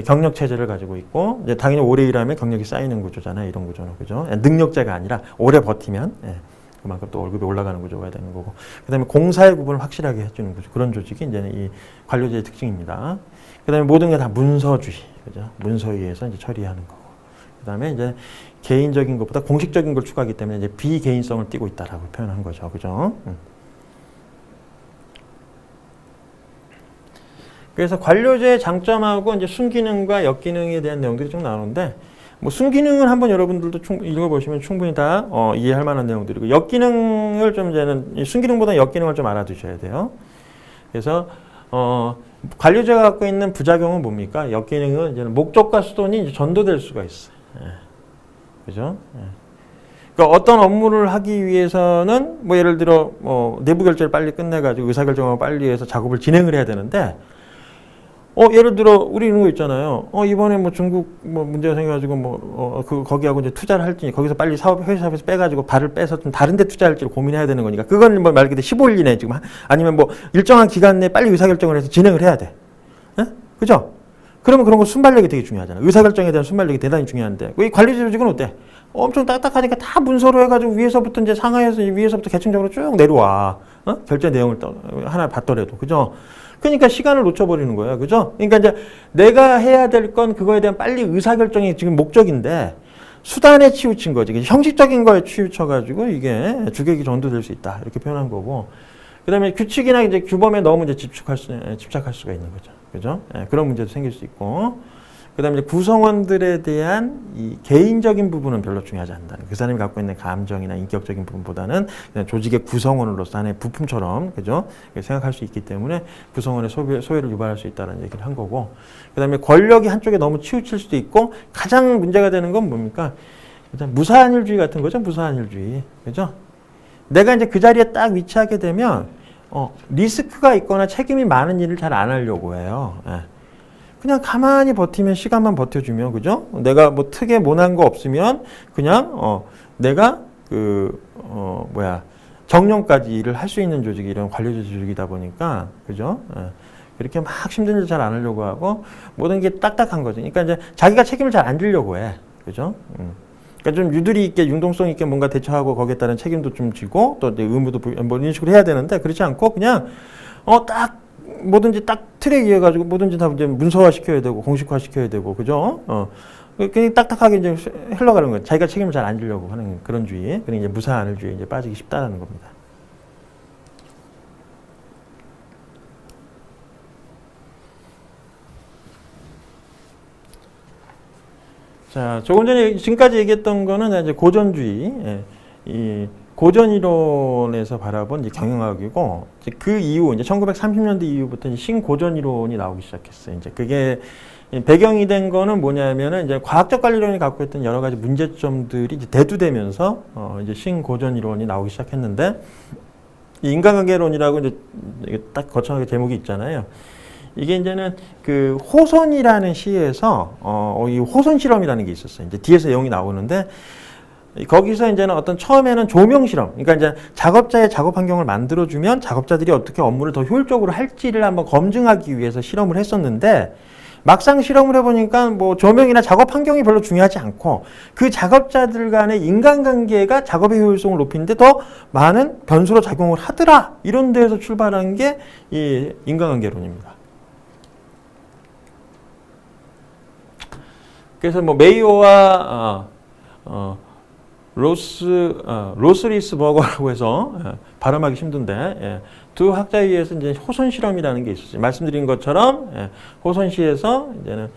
경력 체제를 가지고 있고, 이제 당연히 오래 일하면 경력이 쌓이는 구조잖아요. 이런 구조는. 그죠? 능력제가 아니라 오래 버티면 그만큼 또 월급이 올라가는 구조가 되는 거고. 그 다음에 공사의 구분을 확실하게 해주는 구조. 그런 조직이 이제 이 관료제의 특징입니다. 그 다음에 모든 게 다 문서주의. 그죠? 문서에 의해서 이제 처리하는 거고. 그 다음에 이제 개인적인 것보다 공식적인 걸 추구하기 때문에 이제 비개인성을 띠고 있다라고 표현한 거죠. 그죠? 그래서 관료제의 장점하고 이제 순기능과 역기능에 대한 내용들이 좀 나오는데, 뭐 순기능은 한번 여러분들도 읽어보시면 충분히 다 이해할 만한 내용들이고, 역기능을 좀 이제는 순기능보다 역기능을 좀 알아두셔야 돼요. 그래서 관료제가 갖고 있는 부작용은 뭡니까? 역기능은 이제는 목적과 수단이 이제 전도될 수가 있어요. 그죠? 그러니까 어떤 업무를 하기 위해서는 뭐 예를 들어 내부 결제를 빨리 끝내가지고 의사 결정을 빨리 해서 작업을 진행을 해야 되는데. 예를 들어, 우리 이런 거 있잖아요. 이번에 뭐 중국 뭐 문제가 생겨가지고 거기하고 이제 투자를 할지, 거기서 빨리 회사에서 빼가지고 발을 빼서 좀 다른 데 투자할지를 고민해야 되는 거니까. 그건 뭐 말 그대로 15일 이내 지금, 아니면 뭐 일정한 기간 내에 빨리 의사결정을 해서 진행을 해야 돼. 그죠? 그러면 그런 거 순발력이 되게 중요하잖아. 의사결정에 대한 순발력이 대단히 중요한데. 이 관리자 조직은 어때? 엄청 딱딱하니까 다 문서로 해가지고 위에서부터 이제 상하에서 위에서부터 계층적으로 쭉 내려와. 결제 내용을 하나 받더라도. 그죠? 그러니까 시간을 놓쳐버리는 거예요. 그죠? 그러니까 이제 내가 해야 될 건 그거에 대한 빨리 의사결정이 지금 목적인데 수단에 치우친 거지. 형식적인 거에 치우쳐가지고 이게 주객이 전도될 수 있다. 이렇게 표현한 거고. 그 다음에 규칙이나 이제 규범에 너무 이제 집착할 수가 있는 거죠. 그죠? 그런 문제도 생길 수 있고. 그다음에 이제 구성원들에 대한 이 개인적인 부분은 별로 중요하지 않다. 그 사람이 갖고 있는 감정이나 인격적인 부분보다는 그냥 조직의 구성원으로서 하나의 부품처럼 그죠? 생각할 수 있기 때문에 구성원의 소외를 유발할 수 있다는 얘기를 한 거고, 그다음에 권력이 한쪽에 너무 치우칠 수도 있고, 가장 문제가 되는 건 뭡니까? 무사한일주의 같은 거죠. 무사한일주의, 그죠? 내가 이제 그 자리에 딱 위치하게 되면 리스크가 있거나 책임이 많은 일을 잘 안 하려고 해요. 예. 그냥 가만히 버티면, 시간만 버텨주면, 그죠? 내가 뭐 특에 못한 거 없으면 그냥 내가 정년까지 일을 할 수 있는 조직이 이런 관료제 조직이다 보니까, 그죠? 예. 이렇게 막 힘든 일 잘 안 하려고 하고 모든 게 딱딱한 거죠. 그러니까 이제 자기가 책임을 잘 안 지려고 해, 그죠? 그러니까 좀 유두리 있게, 융통성 있게 뭔가 대처하고 거기에 따른 책임도 좀 지고 또 의무도 뭐 이런 식으로 해야 되는데, 그렇지 않고 그냥 딱 뭐든지 딱 틀에 의해 가지고 뭐든지 다 이제 문서화 시켜야 되고 공식화 시켜야 되고, 그죠? 그냥 딱딱하게 이제 흘러가는 거예요. 자기가 책임을 잘 안 지려고 하는 그런 주의. 그러니 이제 무사한일주의에 이제 빠지기 쉽다라는 겁니다. 자, 조금 전에 지금까지 얘기했던 거는 이제 고전주의, 이 고전 이론에서 바라본 이제 경영학이고, 이제 그 이후 이제 1930년대 이후부터 이제 신고전 이론이 나오기 시작했어요. 이제 그게 배경이 된 거는 뭐냐면은 이제 과학적 관리 이론이 갖고 있던 여러 가지 문제점들이 이제 대두되면서 이제 신고전 이론이 나오기 시작했는데, 이 인간관계론이라고 이제 딱 거창하게 제목이 있잖아요. 이게 이제는 그 호선이라는 시에서 이 호선 실험이라는 게 있었어요. 이제 뒤에서 내용이 나오는데, 거기서 이제는 어떤 처음에는 조명 실험, 그러니까 이제 작업자의 작업 환경을 만들어주면 작업자들이 어떻게 업무를 더 효율적으로 할지를 한번 검증하기 위해서 실험을 했었는데, 막상 실험을 해보니까 뭐 조명이나 작업 환경이 별로 중요하지 않고 그 작업자들 간의 인간관계가 작업의 효율성을 높이는데 더 많은 변수로 작용을 하더라. 이런 데에서 출발한 게 이 인간관계론입니다. 그래서 뭐 메이오와 로스리스 버거라고 해서 발음하기 힘든데, 두 학자에 의해서 이제 호선 실험이라는 게 있었어요. 말씀드린 것처럼 호선시에서 이제는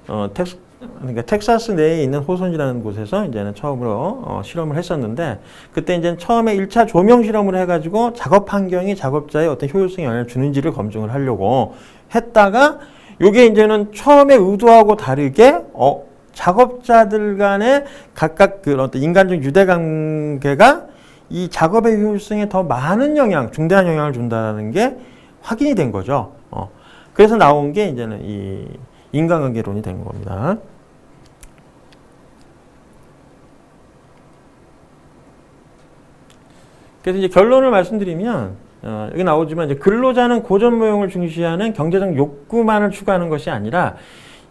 그러니까 텍사스 내에 있는 호선이라는 곳에서 이제는 처음으로 실험을 했었는데, 그때 이제 처음에 1차 조명 실험을 해가지고 작업 환경이 작업자의 어떤 효율성에 영향을 주는지를 검증을 하려고 했다가, 요게 이제는 처음에 의도하고 다르게 작업자들 간의 각각 그 어떤 인간적 유대 관계가 이 작업의 효율성에 더 많은 영향, 중대한 영향을 준다는 게 확인이 된 거죠. 그래서 나온 게 이제는 이 인간관계론이 된 겁니다. 그래서 이제 결론을 말씀드리면, 여기 나오지만 이제 근로자는 고전 모형을 중시하는 경제적 욕구만을 추구하는 것이 아니라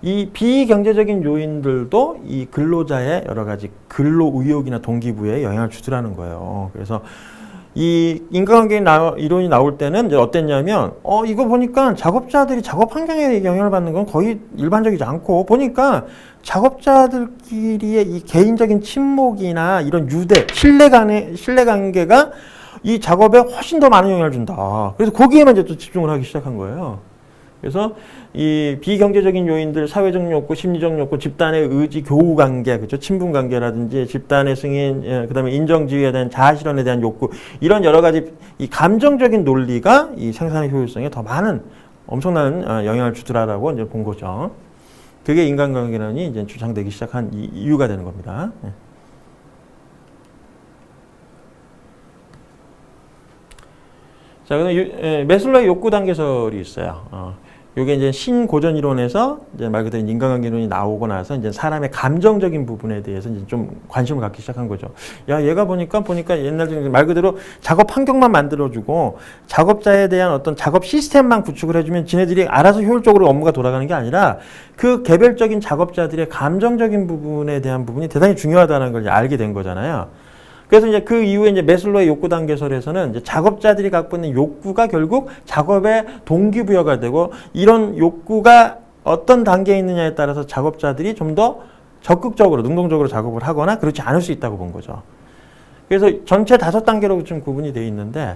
이 비경제적인 요인들도 이 근로자의 여러 가지 근로 의욕이나 동기부여에 영향을 주더라는 거예요. 그래서 이 인간관계 이론이 나올 때는 이제 어땠냐면, 이거 보니까 작업자들이 작업 환경에 영향을 받는 건 거의 일반적이지 않고, 보니까 작업자들끼리의 이 개인적인 친목이나 이런 신뢰관계가 이 작업에 훨씬 더 많은 영향을 준다. 그래서 거기에만 이제 또 집중을 하기 시작한 거예요. 그래서 이 비경제적인 요인들, 사회적 욕구, 심리적 욕구, 집단의 의지, 교우 관계, 그렇죠? 친분 관계라든지 집단의 승인, 그다음에 인정지위에 대한 자아 실현에 대한 욕구, 이런 여러 가지 이 감정적인 논리가 이 생산의 효율성에 더 많은 엄청난 영향을 주더라라고 이제 본 거죠. 그게 인간관계론이 이제 주장되기 시작한 이유가 되는 겁니다. 자, 그다음에 매슬로의 욕구 단계설이 있어요. 요게 이제 신고전 이론에서 이제 말 그대로 인간관계론이 나오고 나서 이제 사람의 감정적인 부분에 대해서 이제 좀 관심을 갖기 시작한 거죠. 야, 얘가 보니까 옛날 말 그대로 작업 환경만 만들어주고 작업자에 대한 어떤 작업 시스템만 구축을 해주면 지네들이 알아서 효율적으로 업무가 돌아가는 게 아니라 그 개별적인 작업자들의 감정적인 부분에 대한 부분이 대단히 중요하다는 걸 이제 알게 된 거잖아요. 그래서 이제 그 이후에 이제 매슬로의 욕구 단계설에서는 이제 작업자들이 갖고 있는 욕구가 결국 작업의 동기부여가 되고, 이런 욕구가 어떤 단계에 있느냐에 따라서 작업자들이 좀 더 적극적으로, 능동적으로 작업을 하거나 그렇지 않을 수 있다고 본 거죠. 그래서 전체 5단계로 좀 구분이 되어 있는데,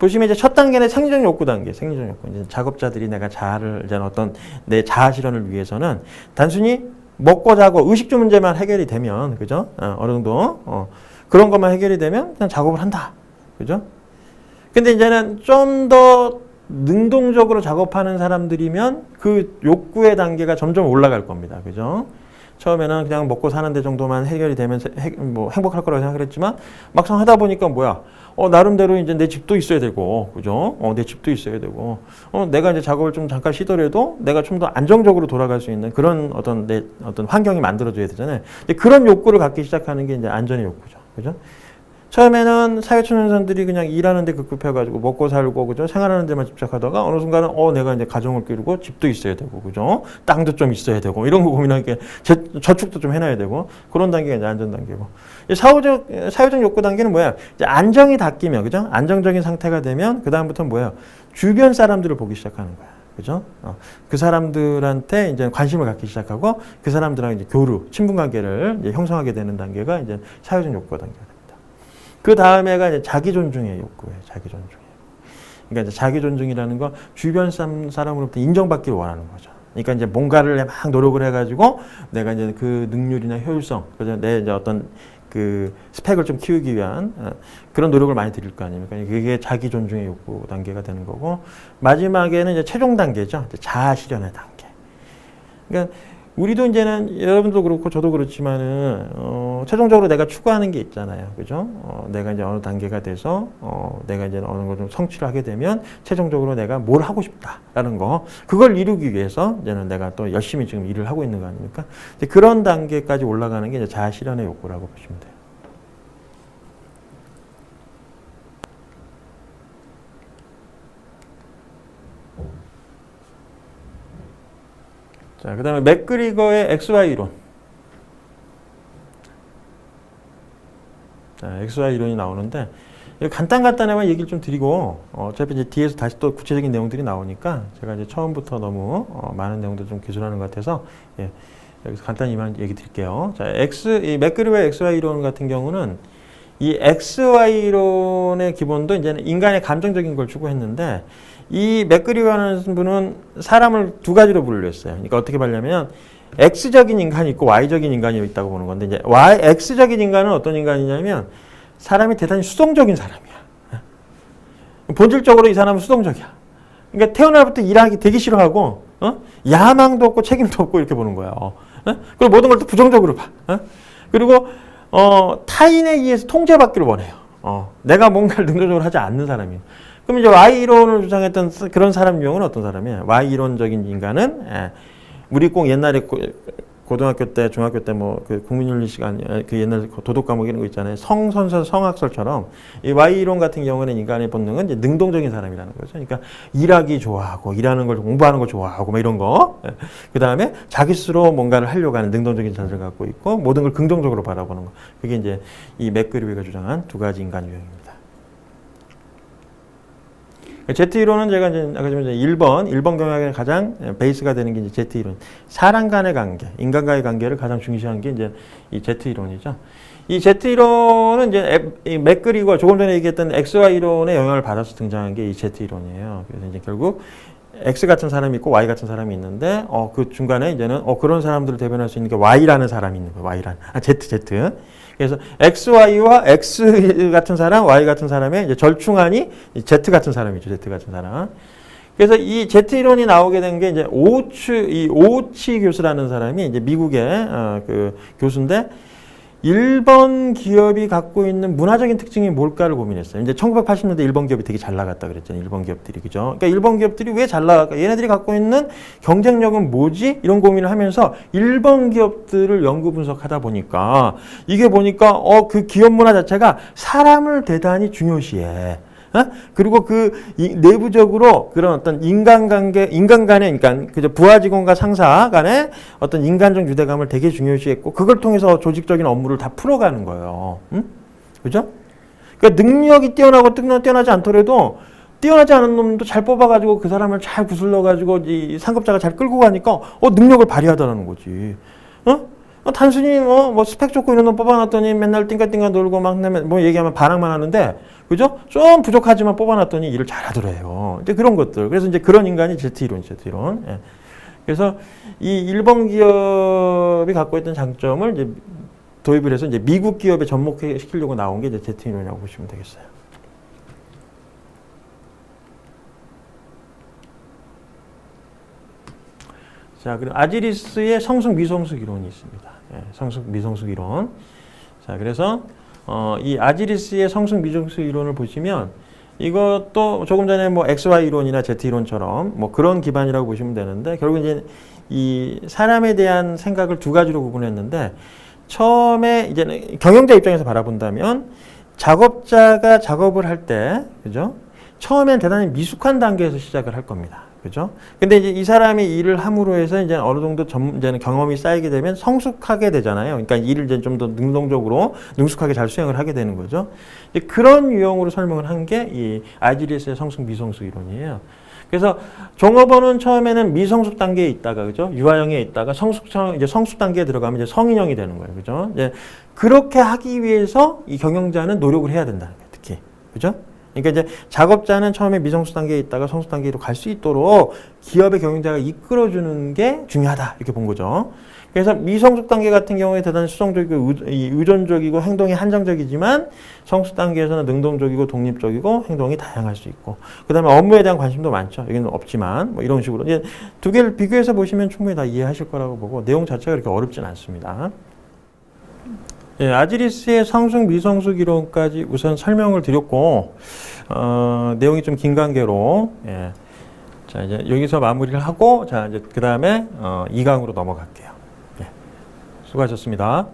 보시면 이제 첫 단계는 생리적 욕구 단계, 생리적 욕구. 이제 작업자들이 내가 자아를, 이제 어떤 내 자아 실현을 위해서는 단순히 먹고 자고 의식주 문제만 해결이 되면, 그죠? 어느 정도, 그런 것만 해결이 되면 그냥 작업을 한다. 그죠? 근데 이제는 좀 더 능동적으로 작업하는 사람들이면 그 욕구의 단계가 점점 올라갈 겁니다. 그죠? 처음에는 그냥 먹고 사는 데 정도만 해결이 되면 뭐 행복할 거라고 생각했지만 막상 하다 보니까 뭐야? 나름대로 이제 내 집도 있어야 되고, 그죠? 내 집도 있어야 되고, 내가 이제 작업을 좀 잠깐 쉬더라도 내가 좀 더 안정적으로 돌아갈 수 있는 그런 어떤 환경이 만들어져야 되잖아요. 이제 그런 욕구를 갖기 시작하는 게 이제 안전의 욕구죠. 그죠? 처음에는 사회초년생들이 그냥 일하는 데 급급해가지고 먹고 살고, 그죠? 생활하는 데만 집착하다가 어느 순간은, 내가 이제 가정을 기르고 집도 있어야 되고, 그죠? 땅도 좀 있어야 되고, 이런 거 고민하게 저축도 좀 해놔야 되고, 그런 단계가 이제 안전 단계고. 사회적 욕구 단계는 뭐야? 이제 안정이 닦이면, 그죠? 안정적인 상태가 되면, 그다음부터는 뭐예요? 주변 사람들을 보기 시작하는 거야. 그죠? 그 사람들한테 이제 관심을 갖기 시작하고, 그 사람들랑 이제 교류, 친분 관계를 이제 형성하게 되는 단계가 이제 사회적 욕구 단계다. 그 다음에가 이제 자기 존중의 욕구예요. 자기 존중. 그러니까 이제 자기 존중이라는 건 주변 사람으로부터 인정받기를 원하는 거죠. 그러니까 이제 뭔가를 막 노력을 해가지고 내가 이제 그 능률이나 효율성, 그죠? 내 이제 어떤 그 스펙을 좀 키우기 위한 그런 노력을 많이 드릴 거 아닙니까? 그게 자기 존중의 욕구 단계가 되는 거고, 마지막에는 이제 최종 단계죠. 이제 자아 실현의 단계. 그러니까 우리도 이제는 여러분도 그렇고 저도 그렇지만은 최종적으로 내가 추구하는 게 있잖아요, 그죠? 내가 이제 어느 단계가 돼서 내가 이제 어느 걸 좀 성취를 하게 되면 최종적으로 내가 뭘 하고 싶다라는 거, 그걸 이루기 위해서 이제는 내가 또 열심히 지금 일을 하고 있는 거 아닙니까? 그런 단계까지 올라가는 게 이제 자아 실현의 욕구라고 보시면 돼요. 자, 그 다음에 맥그리거의 XY 이론. 자, XY 이론이 나오는데, 간단하게만 얘기를 좀 드리고, 어차피 이제 뒤에서 다시 또 구체적인 내용들이 나오니까, 제가 이제 처음부터 너무 많은 내용들 좀 기술하는 것 같아서, 여기서 간단히만 얘기 드릴게요. 자, 이 맥그리거의 XY 이론 같은 경우는, 이 XY 이론의 기본도 이제는 인간의 감정적인 걸 추구했는데, 이 맥그리거라는 분은 사람을 두 가지로 분류했어요. 그러니까 어떻게 말하냐면 X적인 인간이 있고 Y적인 인간이 있다고 보는 건데, 이제 X적인 인간은 어떤 인간이냐면 사람이 대단히 수동적인 사람이야. 본질적으로 이 사람은 수동적이야. 그러니까 태어날부터 일하기 되게 싫어하고, 야망도 없고 책임도 없고 이렇게 보는 거야. 그리고 모든 걸 또 부정적으로 봐. 그리고 타인에 의해서 통제받기를 원해요. 내가 뭔가를 능동적으로 하지 않는 사람이에요. 그럼 이제 Y이론을 주장했던 그런 사람 유형은 어떤 사람이에요? Y이론적인 인간은, 우리 꼭 옛날에 고등학교 때, 중학교 때 그 국민윤리 시간, 그 옛날 도덕 과목 이런 거 있잖아요. 성선설, 성학설처럼 이 Y이론 같은 경우는 인간의 본능은 이제 능동적인 사람이라는 거죠. 그러니까 일하기 좋아하고, 일하는 걸 공부하는 걸 좋아하고, 뭐 이런 거. 그 다음에 자기 스스로 뭔가를 하려고 하는 능동적인 자세를 갖고 있고, 모든 걸 긍정적으로 바라보는 거. 그게 이제 이 맥그리거가 주장한 두 가지 인간 유형입니다. Z이론은 제가 이제 아까 좀 1번 경영학의 가장 베이스가 되는 게 이제 Z이론. 사람 간의 관계, 인간과의 관계를 가장 중시한 게 이제 이 Z이론이죠. 이 Z이론은 이제 이 맥그리거 조금 전에 얘기했던 XY 이론의 영향을 받아서 등장한 게 이 Z이론이에요. 그래서 이제 결국 X 같은 사람이 있고 Y 같은 사람이 있는데, 그 중간에 이제는 그런 사람들을 대변할 수 있는 게 Y라는 사람이 있는 거예요. Z. 그래서 XY와 X 같은 사람, Y 같은 사람의 이제 절충안이 Z 같은 사람이죠. Z 같은 사람. 그래서 이 Z 이론이 나오게 된 게 이제 오치 교수라는 사람이 이제 미국의 그 교수인데, 일본 기업이 갖고 있는 문화적인 특징이 뭘까를 고민했어요. 이제 1980년대 일본 기업이 되게 잘 나갔다 그랬잖아요. 일본 기업들이. 그죠? 그러니까 일본 기업들이 왜 잘 나갈까? 얘네들이 갖고 있는 경쟁력은 뭐지? 이런 고민을 하면서 일본 기업들을 연구 분석하다 보니까 이게 보니까 그 기업 문화 자체가 사람을 대단히 중요시해. 그리고 그 내부적으로 그런 어떤 인간 간의, 그러니까 그저 부하 직원과 상사 간의 어떤 인간적 유대감을 되게 중요시했고, 그걸 통해서 조직적인 업무를 다 풀어가는 거예요. 그죠? 그러니까 능력이 뛰어나고 뛰어나지 않더라도 뛰어나지 않은 놈도 잘 뽑아가지고 그 사람을 잘 구슬러가지고 이 상급자가 잘 끌고 가니까 능력을 발휘하다라는 거지. 단순히 뭐 스펙 좋고 이런 놈 뽑아놨더니 맨날 띵까띵까 놀고 막 뭐 얘기하면 반항만 하는데, 그죠? 좀 부족하지만 뽑아놨더니 일을 잘하더래요. 이제 그런 것들. 그래서 이제 그런 인간이 Z이론이죠, Z이론. 예. 그래서 이 일본 기업이 갖고 있던 장점을 이제 도입을 해서 이제 미국 기업에 접목시키려고 나온 게 이제 Z이론이라고 보시면 되겠어요. 자, 그리고 아지리스의 성숙 미성숙 이론이 있습니다. 예, 성숙 미성숙 이론. 자, 그래서 이 아지리스의 성숙 미성숙 이론을 보시면 이것도 조금 전에 뭐 XY 이론이나 Z 이론처럼 뭐 그런 기반이라고 보시면 되는데, 결국 이제 이 사람에 대한 생각을 두 가지로 구분했는데, 처음에 이제 경영자 입장에서 바라본다면 작업자가 작업을 할 때, 그죠? 처음엔 대단히 미숙한 단계에서 시작을 할 겁니다. 그죠? 근데 이제 이 사람이 일을 함으로 해서 이제 어느 정도 이제는 경험이 쌓이게 되면 성숙하게 되잖아요. 그러니까 일을 이제 좀 더 능동적으로 능숙하게 잘 수행을 하게 되는 거죠. 그런 유형으로 설명을 한 게 이 아지리스의 성숙 미성숙 이론이에요. 그래서 종업원은 처음에는 미성숙 단계에 있다가, 그죠? 유아형에 있다가 이제 성숙 단계에 들어가면 이제 성인형이 되는 거예요. 그죠? 이제 그렇게 하기 위해서 이 경영자는 노력을 해야 된다는 거예요. 특히. 그죠? 그러니까 이제 작업자는 처음에 미성숙 단계에 있다가 성숙 단계로 갈 수 있도록 기업의 경영자가 이끌어주는 게 중요하다. 이렇게 본 거죠. 그래서 미성숙 단계 같은 경우에 대단히 수동적이고 의존적이고 행동이 한정적이지만, 성숙 단계에서는 능동적이고 독립적이고 행동이 다양할 수 있고, 그 다음에 업무에 대한 관심도 많죠. 여기는 없지만 뭐 이런 식으로 이제 두 개를 비교해서 보시면 충분히 다 이해하실 거라고 보고, 내용 자체가 그렇게 어렵진 않습니다. 예, 아지리스의 성숙 미성숙 이론까지 우선 설명을 드렸고, 내용이 좀 긴 관계로, 예. 자, 이제 여기서 마무리를 하고, 자, 이제 그 다음에 2강으로 넘어갈게요. 예. 수고하셨습니다.